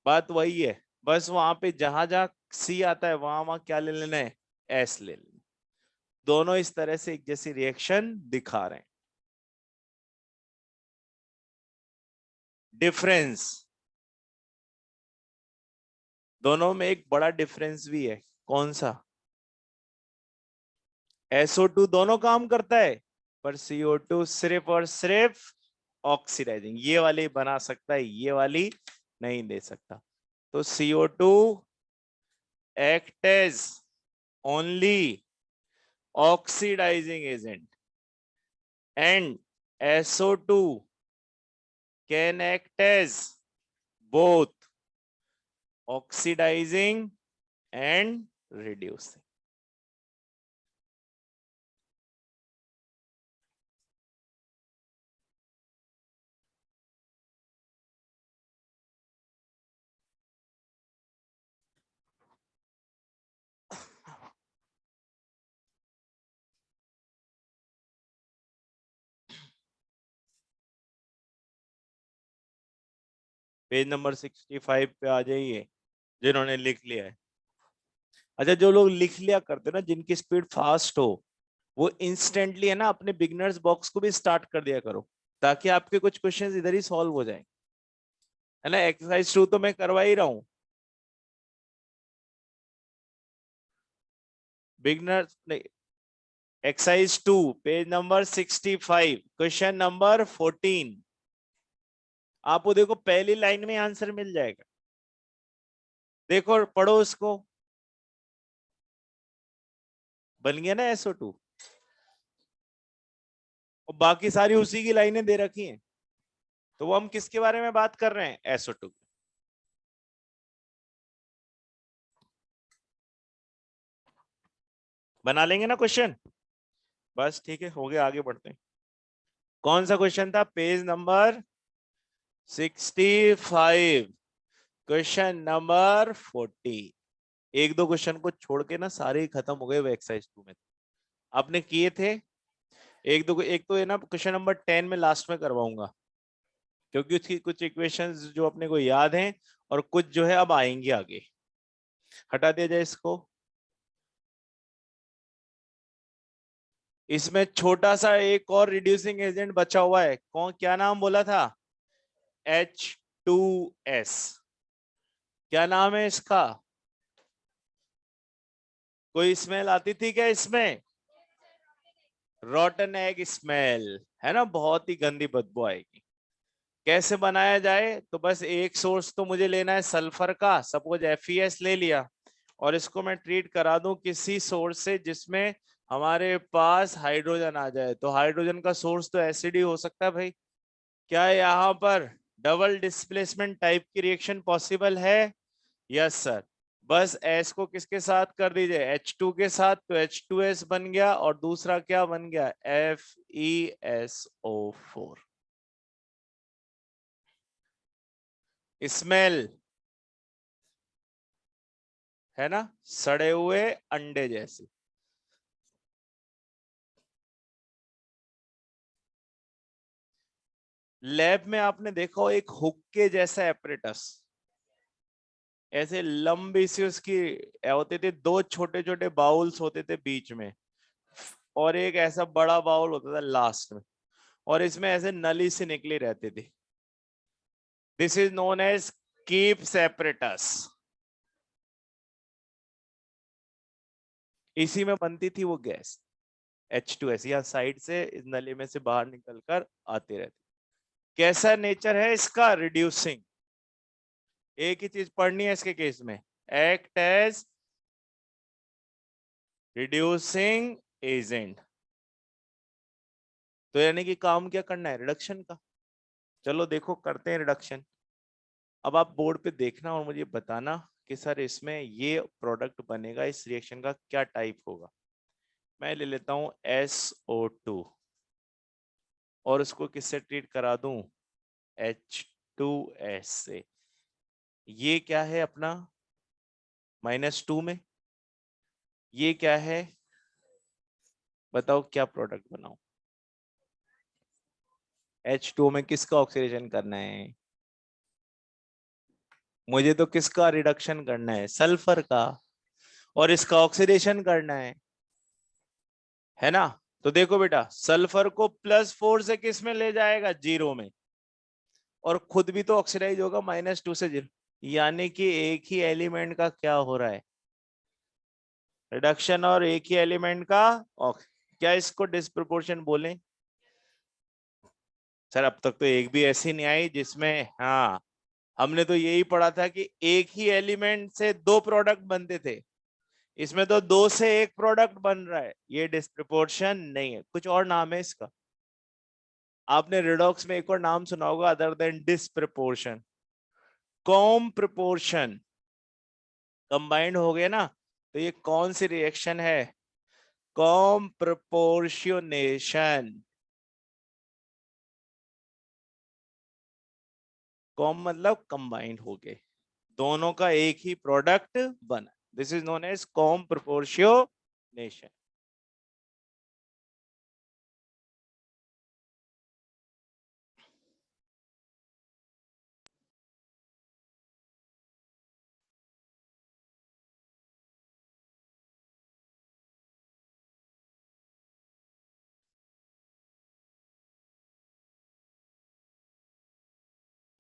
बात वही है, बस वहां पे जहां जहां C आता है वहां वहां क्या ले लेना है, S ले लेना। दोनों इस तरह से एक जैसी रिएक्शन दिखा रहे हैं। डिफरेंस, दोनों में एक बड़ा डिफरेंस भी है, कौन सा, SO2 दोनों काम करता है, पर CO2 सिर्फ और सिर्फ ऑक्सीडाइजिंग, ये वाली बना सकता है, ये वाली नहीं दे सकता। तो CO2 act as only oxidizing agent and SO2 can act as both oxidizing and reducing. Page number 65 पे आ जाइए जिन्होंने लिख लिया है। अच्छा, जो लोग लिख लिया करते ना, जिनकी स्पीड फास्ट हो, वो इंस्टेंटली है ना अपने बिगनर्स बॉक्स को भी स्टार्ट कर दिया करो, ताकि आपके कुछ क्वेश्चंस इधर ही सॉल्व हो जाए, है ना। एक्सरसाइज 2 तो मैं करवा ही रहा हूँ। बिगनर्स नहीं, exercise 2 page number 65 question number 14। आपको देखो पहली लाइन में आंसर मिल जाएगा, देखो पढ़ो उसको। बन गया ना SO2, और बाकी सारी उसी की लाइनें दे रखी हैं। तो वो हम किसके बारे में बात कर रहे हैं? SO2। बना लेंगे ना क्वेश्चन? बस ठीक है, हो गया, आगे बढ़ते हैं। कौन सा क्वेश्चन था? Page number 65 question number 40। एक दो क्वेश्चन को छोड़ के ना सारे ही खत्म हो गए वो एक्सरसाइज 2 में। आपने किए थे एक दो, एक तो है ना क्वेश्चन नंबर 10 में लास्ट में करवाऊंगा, क्योंकि उसकी कुछ इक्वेशंस जो अपने को याद हैं और कुछ जो है अब आएंगे आगे। हटा दिया जाए इसको। इसमें छोटा सा एक और रिड्यूसिंग एजेंट बचा हुआ है, कौन, क्या नाम बोला था? H2S। क्या नाम है इसका? कोई स्मेल आती थी क्या इसमें? रॉटन एग स्मेल, है ना, बहुत ही गंदी बदबू आएगी। कैसे बनाया जाए? तो बस एक सोर्स तो मुझे लेना है सल्फर का, सपोज FeS ले लिया, और इसको मैं ट्रीट करा दूं किसी सोर्स से जिसमें हमारे पास हाइड्रोजन आ जाए। तो हाइड्रोजन का सोर्स तो एसिड ही हो सकता है भाई। क्या यहाँ पर डबल डिस्प्लेसमेंट टाइप की रिएक्शन पॉसिबल है? Yes sir. बस S को किसके साथ कर दीजिए? H2 के साथ, तो H2S बन गया, और दूसरा क्या बन गया? FeSO4। स्मेल, है ना, सड़े हुए अंडे जैसे। लैब में आपने देखा हो एक हुक्के जैसा एपरेटस, ऐसे लंबी सी उसकी होते थे, दो छोटे छोटे बाउल्स होते थे बीच में, और एक ऐसा बड़ा बाउल होता था लास्ट में, और इसमें ऐसे नली से निकली रहती थी। This is known as Kipp's apparatus. इसी में बनती थी वो गैस H2S, या साइड से इस नली में से बाहर निकलकर आती रहती। कैसा नेचर है इसका? रिड्यूसिंग। एक ही चीज पढ़नी है इसके केस में, एक्ट एज रिड्यूसिंग एजेंट। तो यानी कि काम क्या करना है? रिडक्शन का। चलो देखो करते हैं रिडक्शन। अब आप बोर्ड पे देखना और मुझे बताना कि सर इसमें ये प्रोडक्ट बनेगा, इस रिएक्शन का क्या टाइप होगा। मैं ले लेता हूं SO2, और उसको किससे ट्रीट करा दूं? H2S से। ये क्या है अपना? -2 में। ये क्या है? बताओ क्या प्रोडक्ट बनाऊं? H2 में किसका ऑक्सीडेशन करना है? मुझे तो किसका रिडक्शन करना है? सल्फर का। और इसका ऑक्सीडेशन करना है ना। तो देखो बेटा, सल्फर को +4 से किस में ले जाएगा? 0 में, और खुद भी तो ऑक्सीडाइज होगा -2 से 0। यानी कि एक ही एलिमेंट का क्या हो रहा है? रिडक्शन, और एक ही एलिमेंट का क्या इसको डिस्प्रोपोर्शन बोलें? सर अब तक तो एक भी ऐसी नहीं आई जिसमें, हाँ, हमने तो यही पढ़ा था कि एक ही एलिमेंट से दो प्रोडक्ट बनते थे। इसमें तो दो से एक प्रोडक्ट बन रहा है, ये डिस्प्रोपोर्शन नहीं है। कुछ और नाम है इसका, आपने रिडॉक्स में एक और नाम सुना होगा other than disproportion, comproportion. Combined हो गए ना, तो ये कौन सी रिएक्शन है? Comproportionation. कॉम मतलब कंबाइंड हो गए, दोनों का एक ही प्रोडक्ट बना। This is known as comproportionation.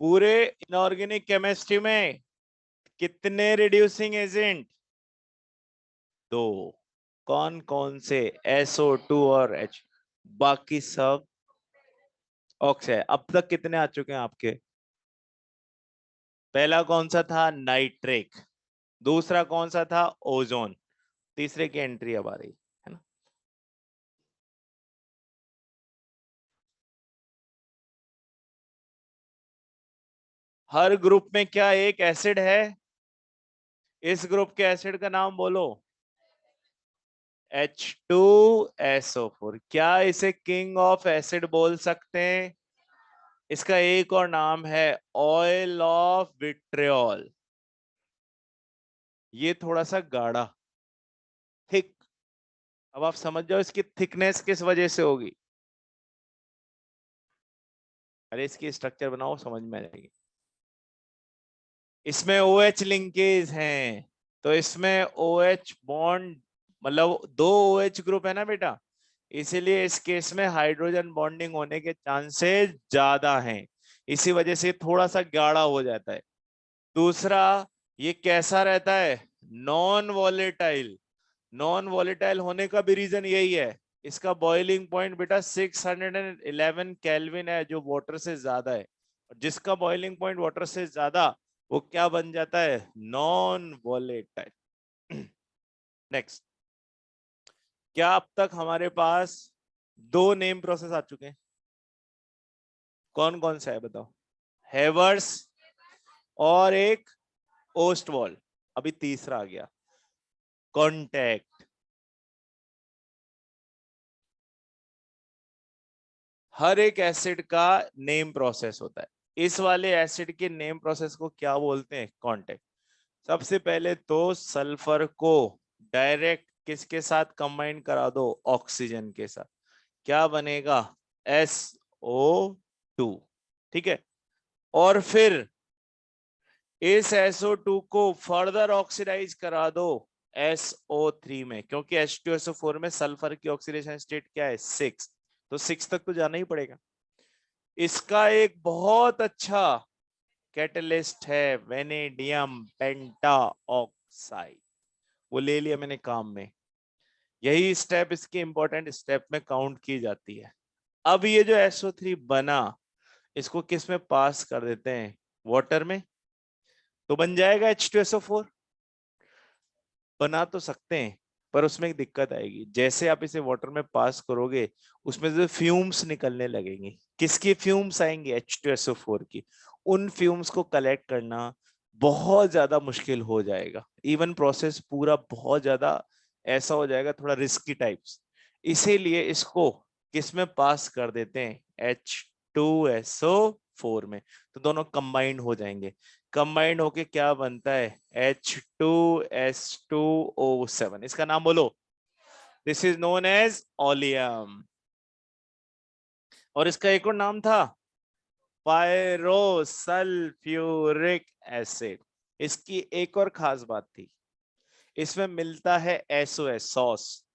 पूरे इनऑर्गेनिक केमिस्ट्री में कितने रिड्यूसिंग एजेंट? दो। कौन कौन से? SO2 और H। बाकी सब ऑक्साइड। अब तक कितने आ चुके हैं आपके? पहला कौन सा था? नाइट्रिक। दूसरा कौन सा था? ओजोन। तीसरे की एंट्री अब आ रही है ना। हर ग्रुप में क्या एक एसिड है? इस ग्रुप के एसिड का नाम बोलो। H2SO4। क्या इसे किंग ऑफ एसिड बोल सकते हैं? इसका एक और नाम है ऑयल ऑफ विट्रियोल। ये थोड़ा सा गाढ़ा, थिक। अब आप समझ जाओ इसकी थिकनेस किस वजह से होगी। अरे इसकी स्ट्रक्चर बनाओ, समझ में आ जाएगी। इसमें OH लिंकेज हैं, तो इसमें OH बॉन्ड, मतलब दो OH ग्रुप है ना बेटा, इसीलिए इस केस में हाइड्रोजन बॉन्डिंग होने के चांसेस ज्यादा हैं। इसी वजह से थोड़ा सा गाढ़ा हो जाता है। दूसरा, ये कैसा रहता है? Non volatile. नॉन वॉलेटाइल होने का भी रीजन यही है, इसका बॉइलिंग पॉइंट बेटा 611 केल्विन है, जो वाटर से ज्यादा है। और जिसका बॉइलिंग पॉइंट वाटर से ज्यादा, वो क्या बन जाता है? Non volatile. नेक्स्ट। क्या अब तक हमारे पास दो नेम प्रोसेस आ चुके हैं? कौन कौन सा है बताओ? हेवर्स और एक ओस्टवॉल। अभी तीसरा आ गया, कॉन्टैक्ट। हर एक एसिड का नेम प्रोसेस होता है। इस वाले एसिड के नेम प्रोसेस को क्या बोलते हैं? कॉन्टैक्ट। सबसे पहले तो सल्फर को डायरेक्ट किसके साथ कंबाइन करा दो? ऑक्सीजन के साथ। क्या बनेगा? SO2। ठीक है। और फिर इस SO2 को फर्दर ऑक्सीडाइज करा दो SO3 में, क्योंकि H2SO4 में सल्फर की ऑक्सीडेशन स्टेट क्या है? 6। तो 6 तक तो जाना ही पड़ेगा। इसका एक बहुत अच्छा कैटलिस्ट है वेनेडियम पेंटा ऑक्साइड। वो ले लिया मैंने काम में। यही स्टेप इसके इंपॉर्टेंट स्टेप में काउंट की जाती है। अब ये जो SO3 बना, इसको किस में पास कर देते हैं? वाटर में। तो बन जाएगा H2SO4। बना तो सकते हैं, पर उसमें एक दिक्कत आएगी। जैसे आप इसे वाटर में पास करोगे, उसमें से फ्यूम्स निकलने लगेंगे। किसकी फ्यूम्स आएंगे? H2SO4 की। उन फ्यूम्स को कलेक्ट करना बहुत ज्यादा मुश्किल हो जाएगा। इवन प्रोसेस पूरा बहुत ज्यादा ऐसा हो जाएगा, थोड़ा रिस्की टाइप्स। इसीलिए इसको किस में पास कर देते हैं? H2SO4 में। तो दोनों कंबाइंड हो जाएंगे। कंबाइंड होके क्या बनता है? H2S2O7। इसका नाम बोलो। This is known as oleum. और इसका एक और नाम था पायरोसल्फ्यूरिक एसिड। इसकी एक और खास बात थी, इसमें मिलता है SOS, सॉस।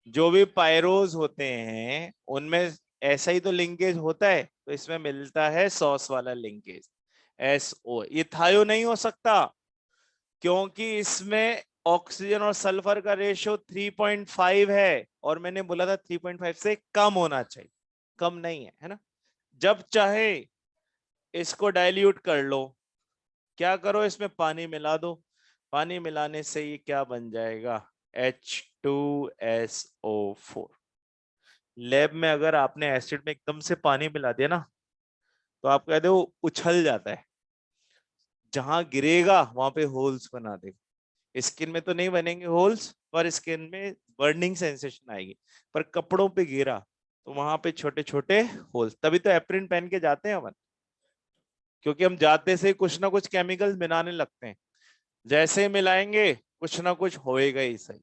जो भी पायरोज होते हैं उनमें ऐसा ही तो लिंकेज होता है, तो इसमें मिलता है सॉस वाला लिंकेज SO। ये थायो नहीं हो सकता, क्योंकि इसमें ऑक्सीजन और सल्फर का रेशियो 3.5 है, और मैंने बोला था 3.5 से कम होना चाहिए। कम नहीं है, है ना। जब चाहे इसको डाइल्यूट कर लो। क्या करो? इसमें पानी मिला दो। पानी मिलाने से ये क्या बन जाएगा? H2SO4। लैब में अगर आपने एसिड में एकदम से पानी मिला दिया ना, तो आप कहते हो उछल जाता है, जहां गिरेगा वहां पे होल्स बना देगा। स्किन में तो नहीं बनेंगे होल्स, पर स्किन में बर्निंग सेंसेशन आएगी, पर कपड़ों पे गिरा तो वहां पे छोटे छोटे होल्स। तभी तो एप्रिन पहन के जाते हैं अपन, क्योंकि हम जाते से कुछ ना कुछ केमिकल्स मिलाने लगते हैं, जैसे मिलाएंगे कुछ ना कुछ होएगा ही सही।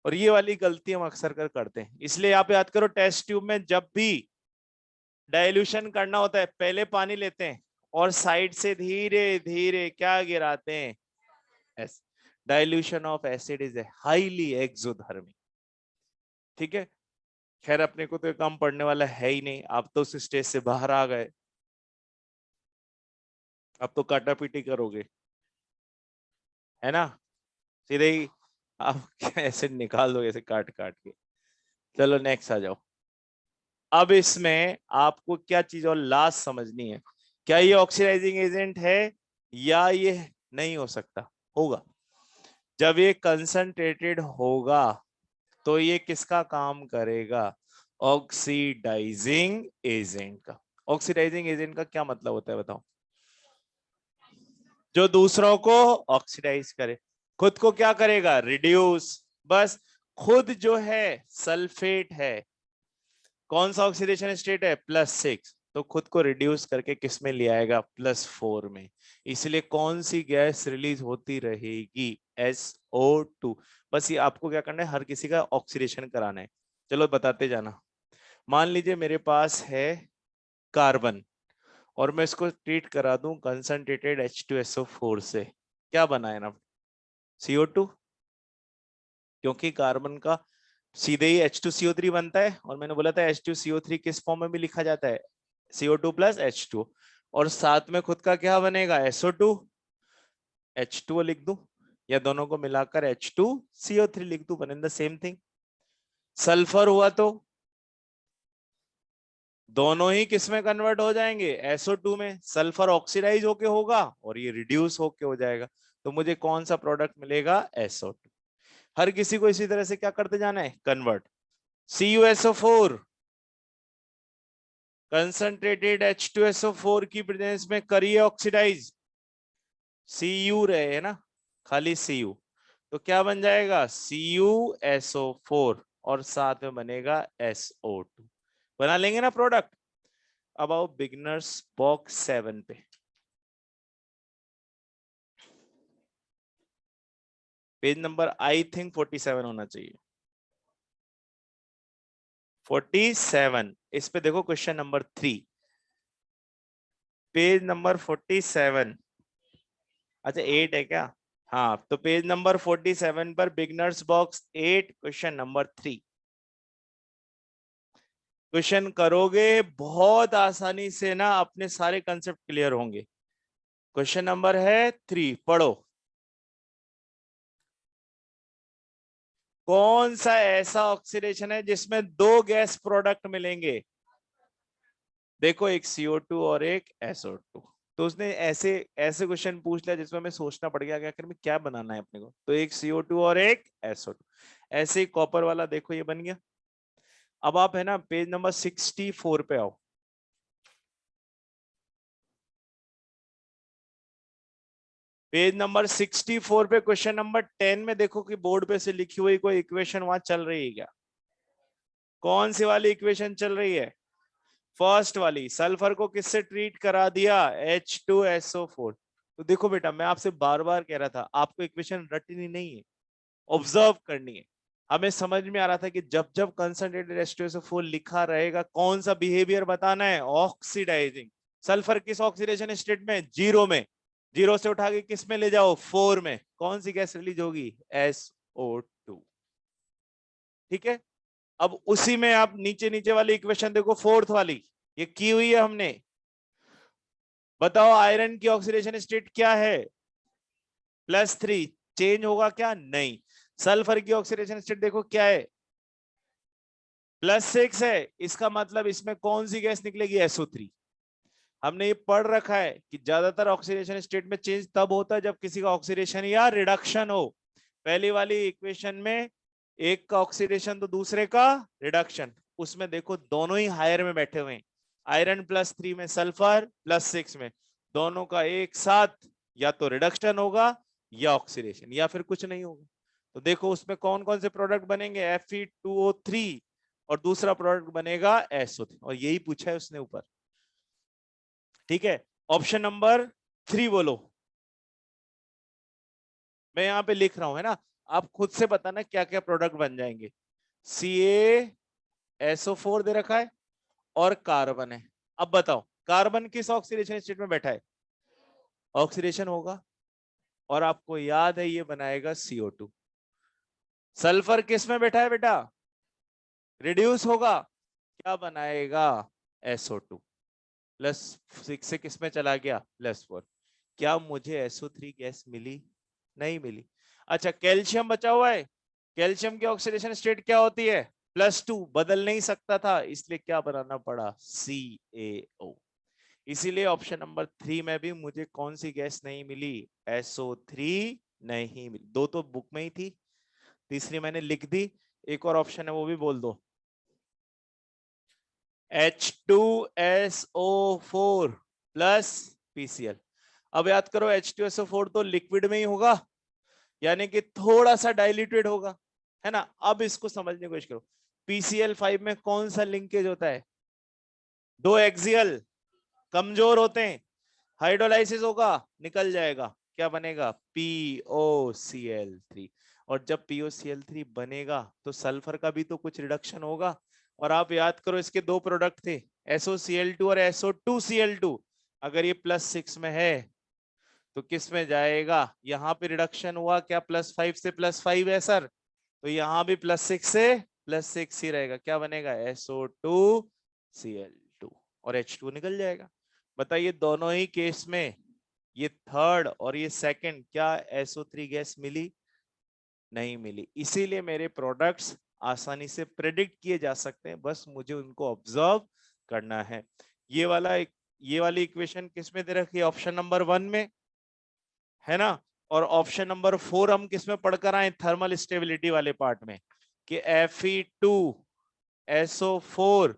और ये वाली गलती हम अक्सर करते हैं, इसलिए आप याद करो टेस्ट ट्यूब में जब भी डाइल्यूशन करना होता है पहले पानी लेते हैं और साइड से धीरे धीरे क्या गिराते हैं, S. Dilution of acid is a highly exothermic. ठीक है, खैर अपने को तो काम पढ़ने वाला है ही नहीं, आप तो उस स्टेज से बाहर आ गए, अब तो काटा पीटी करोगे, है ना, सीधे ही आप एसिड निकाल दो ऐसे काट काट के। चलो नेक्स्ट आ जाओ। अब इसमें आपको क्या चीज और लास्ट समझनी है, क्या ये ऑक्सीडाइजिंग एजेंट है या ये नहीं हो सकता, होगा। जब ये कंसंट्रेटेड होगा तो ये किसका काम करेगा, ऑक्सीडाइजिंग एजेंट का। ऑक्सीडाइजिंग एजेंट का क्या मतलब होता है बताओ, जो दूसरों को ऑक्सीडाइज करे, खुद को क्या करेगा, रिड्यूस। बस खुद जो है सल्फेट है, कौन सा ऑक्सीडेशन स्टेट है, +6, तो खुद को रिड्यूस करके किस में ले आएगा, +4 में। इसलिए कौन सी गैस रिलीज होती रहेगी, SO2। बस ये आपको क्या करना है, हर किसी का ऑक्सीडेशन कराना है। चलो बताते जाना। मान लीजिए मेरे पास है कार्बन और मैं इसको ट्रीट करा दूं कंसंट्रेटेड H2SO4 से, क्या बनाए ना, CO2, क्योंकि कार्बन का सीधे ही H2CO3 बनता है, और मैंने बोला था H2CO3 किस फॉर्म में भी लिखा जाता है, CO2 + H2, और साथ में खुद का क्या बनेगा, SO2, H2O लिख दूं, या दोनों को मिलाकर H2CO3 लिख दूं, बने द सेम थिंग। सल्फर हुआ तो दोनों ही किस में कन्वर्ट हो जाएंगे, SO2 में। सल्फर ऑक्सीडाइज होके होगा और ये रिड्यूस होके हो जाएगा, तो मुझे कौन सा प्रोडक्ट मिलेगा, SO2। हर किसी को इसी तरह से क्या करते जाना है, कन्वर्ट। CuSO4 कंसंट्रेटेड H2SO4 की प्रेजेंस में करिए ऑक्सीडाइज, Cu रहे है ना, खाली Cu, तो क्या बन जाएगा, CuSO4 और साथ में बनेगा SO2। बना लेंगे ना प्रोडक्ट। अब आओ बिगनर्स बॉक्स 7 पे, पेज नंबर आई थिंक 47 होना चाहिए, 47। इस पे देखो क्वेश्चन नंबर 3, पेज नंबर 47। अच्छा 8 है क्या, हाँ, तो पेज नंबर 47 पर beginners box 8 question number 3। Question करोगे बहुत आसानी से ना, अपने सारे कंसेप्ट क्लियर होंगे। क्वेश्चन नंबर है 3, पढ़ो। कौन सा ऐसा ऑक्सीडेशन है जिसमें दो गैस प्रोडक्ट मिलेंगे, देखो एक CO2 और एक SO2। तो उसने ऐसे ऐसे क्वेश्चन पूछ लिया जिसमें हमें सोचना पड़ गया कि आखिर में क्या बनाना है अपने को, तो एक CO2 और एक SO2। ऐसे ही कॉपर वाला देखो ये बन गया। अब आप है ना पेज नंबर 64 पे आओ। पेज नंबर 64 पे क्वेश्चन नंबर 10 में देखो कि बोर्ड पे से लिखी हुई कोई इक्वेशन वहां चल रही है क्या, कौन सी वाली इक्वेशन चल रही है, फर्स्ट वाली। सल्फर को किससे ट्रीट करा दिया, H2SO4। तो देखो बेटा मैं आपसे बार बार कह रहा था आपको इक्वेशन रटनी नहीं है, ऑब्जर्व करनी है। हमें समझ में आ रहा था कि जब जब कंसंट्रेटेड H2SO4 लिखा रहेगा कौन सा बिहेवियर बताना है, ऑक्सीडाइजिंग। सल्फर किस ऑक्सीडेशन स्टेट में, 0 में, 0 से उठा के किस में ले जाओ, 4 में, कौन सी गैस रिलीज होगी, SO2। ठीक है, अब उसी में आप नीचे नीचे वाली इक्वेशन देखो, फोर्थ वाली, ये की हुई है हमने। बताओ आयरन की ऑक्सीडेशन स्टेट क्या है, +3, चेंज होगा क्या, नहीं। सल्फर की ऑक्सीडेशन स्टेट देखो क्या है, +6 है, इसका मतलब इसमें कौन सी गैस निकलेगी, SO3। हमने ये पढ़ रखा है कि ज्यादातर ऑक्सीडेशन स्टेट में चेंज तब होता है जब किसी का ऑक्सीडेशन या रिडक्शन हो। पहली वाली इक्वेशन में एक का ऑक्सीडेशन तो दूसरे का रिडक्शन, उसमें देखो दोनों ही हायर में बैठे हुए हैं, आयरन +3 में, सल्फर +6 में, दोनों का एक साथ या तो रिडक्शन होगा या ऑक्सीडेशन या फिर कुछ नहीं होगा। तो देखो उसमें कौन कौन से प्रोडक्ट बनेंगे, Fe2O3 और दूसरा प्रोडक्ट बनेगा SO3 और यही पूछा है उसने ऊपर। ठीक है, ऑप्शन नंबर 3 बोलो। मैं यहाँ पे लिख रहा हूं है ना, आप खुद से बताना क्या क्या प्रोडक्ट बन जाएंगे। CaSO4 दे रखा है और कार्बन है। अब बताओ कार्बन किस ऑक्सीडेशन स्टेट में बैठा है, ऑक्सीडेशन होगा और आपको याद है ये बनाएगा CO2। सल्फर किस में बैठा है बेटा, रिड्यूस होगा, क्या बनाएगा SO2 प्लस 6 से किस में चला गया +4। क्या मुझे SO3 गैस मिली, नहीं मिली। अच्छा कैल्शियम बचा हुआ है, कैल्शियम की ऑक्सीडेशन स्टेट क्या होती है +2, बदल नहीं सकता था इसलिए क्या बनाना पड़ा CaO। इसीलिए ऑप्शन नंबर 3 में भी मुझे कौन सी गैस नहीं मिली, SO3 नहीं मिली। दो तो बुक में ही थी, तीसरी मैंने लिख दी, एक और ऑप्शन है वो भी बोल दो, H2SO4 प्लस PCl। अब याद करो H2SO4 तो लिक्विड में ही होगा, यानी कि थोड़ा सा डाइल्यूटेड होगा, है ना। अब इसको समझने की कोशिश करो, PCl5 में कौन सा लिंकेज होता है, दो एक्सियल, कमजोर होते हैं, हाइड्रोलाइसिस होगा, निकल जाएगा, क्या बनेगा POCl3। और जब POCl3 बनेगा तो सल्फर का भी तो कुछ रिडक्शन होगा। और आप याद करो इसके दो प्रोडक्ट थे SOCl2 और SO2Cl2, अगर ये +6 में है तो किस में जाएगा, यहाँ पे रिडक्शन हुआ क्या +5 से +5 है सर, तो यहाँ भी +6 से +6 ही रहेगा, क्या बनेगा SO2Cl2 और H2 निकल जाएगा। बताइए दोनों ही केस में ये थर्ड और ये सेकंड क्या SO3 गैस मिली, नहीं मिली। इसीलिए मेरे प्रोडक्ट्स आसानी से प्रेडिक्ट किए जा सकते हैं, बस मुझे उनको ऑब्जर्व करना है। ये वाली इक्वेशन किस में दे रखी है, ऑप्शन नंबर 1 में, है ना। और ऑप्शन नंबर 4 हम किस में पढ़कर आए, थर्मल स्टेबिलिटी वाले पार्ट में, कि Fe2SO4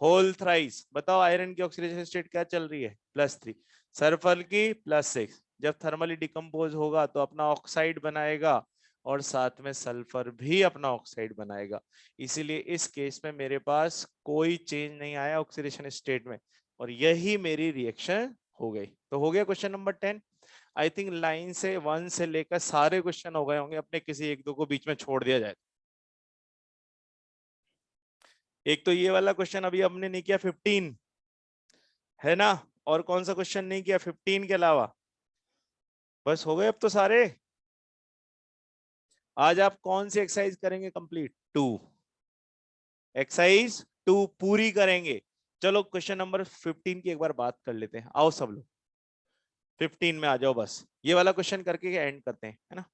होल थ्राइस। बताओ आयरन की ऑक्सीडेशन स्टेट क्या चल रही है +3, सल्फर की +6। जब थर्मली डिकम्पोज होगा तो अपना ऑक्साइड बनाएगा और साथ में सल्फर भी अपना ऑक्साइड बनाएगा। इसीलिए इस केस में मेरे पास कोई चेंज नहीं आया ऑक्सीडेशन स्टेट में और यही मेरी रिएक्शन हो गई। तो हो गया question number 10। I think line से 1 से लेकर सारे क्वेश्चन हो गए होंगे, अपने किसी एक दो को बीच में छोड़ दिया जाए। एक तो ये वाला क्वेश्चन अभी हमने नहीं किया 15, है ना। और कौन सा क्वेश्चन नहीं किया 15 के अलावा, बस हो गए अब तो सारे। आज आप कौन सी एक्सरसाइज करेंगे कंप्लीट, 2, एक्सरसाइज 2 पूरी करेंगे। चलो क्वेश्चन नंबर 15 की एक बार बात कर लेते हैं, आओ सब लोग 15 में आ जाओ, बस ये वाला क्वेश्चन करके एंड करते हैं, है ना।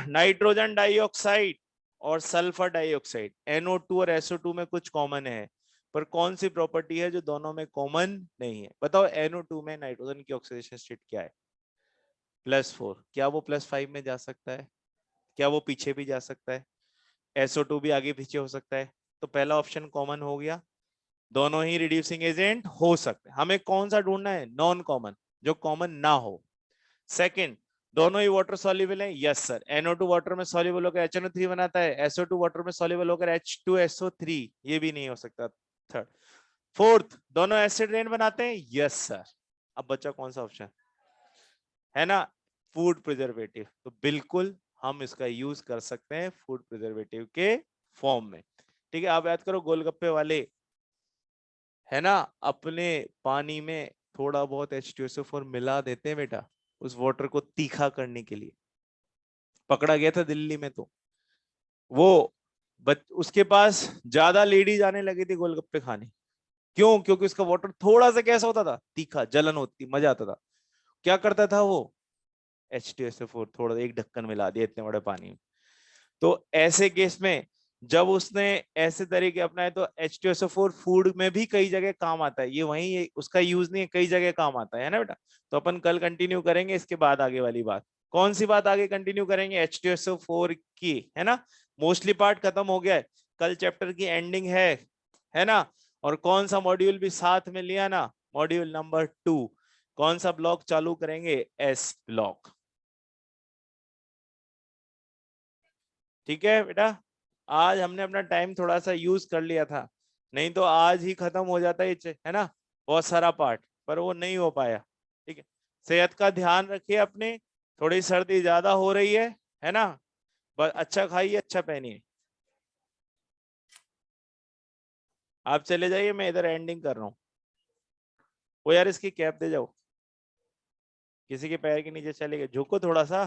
नाइट्रोजन डाइऑक्साइड और सल्फर डाइऑक्साइड NO2 और SO2 में कुछ कॉमन है, पर कौन सी प्रॉपर्टी है जो दोनों में कॉमन नहीं है। बताओ NO2 में नाइट्रोजन की ऑक्सीडेशन स्टेट क्या है, +4, क्या वो +5 में जा सकता है, क्या वो पीछे भी जा सकता है, SO2 भी आगे पीछे हो सकता है। तो पहला ऑप्शन कॉमन हो गया, दोनों ही रिड्यूसिंग एजेंट हो सकते हैं। हमें कौन सा ढूंढना है, नॉन कॉमन, जो कॉमन ना हो। सेकंड, दोनों ही वाटर सॉल्युबल है, यस सर, NO2 वाटर में सॉल्युबल होकर HNO3 बनाता है, SO2 वाटर में सॉल्युबल होकर H2SO3, ये भी नहीं हो सकता। थर्ड, फोर्थ, दोनों एसिड रेन बनाते हैं, यस सर। अब बचा कौन सा ऑप्शन, है ना, फूड प्रिजर्वेटिव। तो बिल्कुल हम इसका यूज कर सकते हैं फूड प्रिजर्वेटिव के फॉर्म में। ठीक है, आप याद करो गोलगप्पे वाले, है ना, अपने पानी में थोड़ा बहुत H2SO4 मिला देते हैं बेटा, उस वाटर को तीखा करने के लिए। पकड़ा गया था दिल्ली में, तो वो उसके पास ज्यादा लेडीज आने लगी थी गोलगप्पे खाने, क्यों, क्योंकि उसका वाटर थोड़ा सा कैसा होता था, तीखा, जलन होती, मजा आता था। क्या करता था वो, H2SO4 थोड़ा एक ढक्कन मिला दिया इतने बड़े पानी में। तो ऐसे केस में जब उसने ऐसे तरीके अपनाए तो H2SO4 फूड में भी कई जगह काम आता है, ये वही उसका यूज नहीं है, कई जगह काम आता है ना बेटा। तो अपन कल कंटिन्यू करेंगे इसके बाद आगे वाली बात। कौन सी बात आगे कंटिन्यू करेंगे, H2SO4 की, है ना। मोस्टली पार्ट खत्म हो गया है, कल चैप्टर की एंडिंग है ना। और कौन सा मॉड्यूल भी साथ में लिया ना, मॉड्यूल नंबर 2। कौन सा ब्लॉक चालू करेंगे, S ब्लॉक। ठीक है बेटा, आज हमने अपना टाइम थोड़ा सा यूज कर लिया था, नहीं तो आज ही खत्म हो जाता है ना, बहुत सारा पार्ट, पर वो नहीं हो पाया। ठीक है, सेहत का ध्यान रखिए अपने, थोड़ी सर्दी ज्यादा हो रही है ना, बस अच्छा खाइए, अच्छा पहनिए। आप चले जाइए, मैं इधर एंडिंग कर रहा हूँ। वो यार इसकी कैप दे जाओ, किसी के पैर के नीचे चले गए, झुको थोड़ा सा।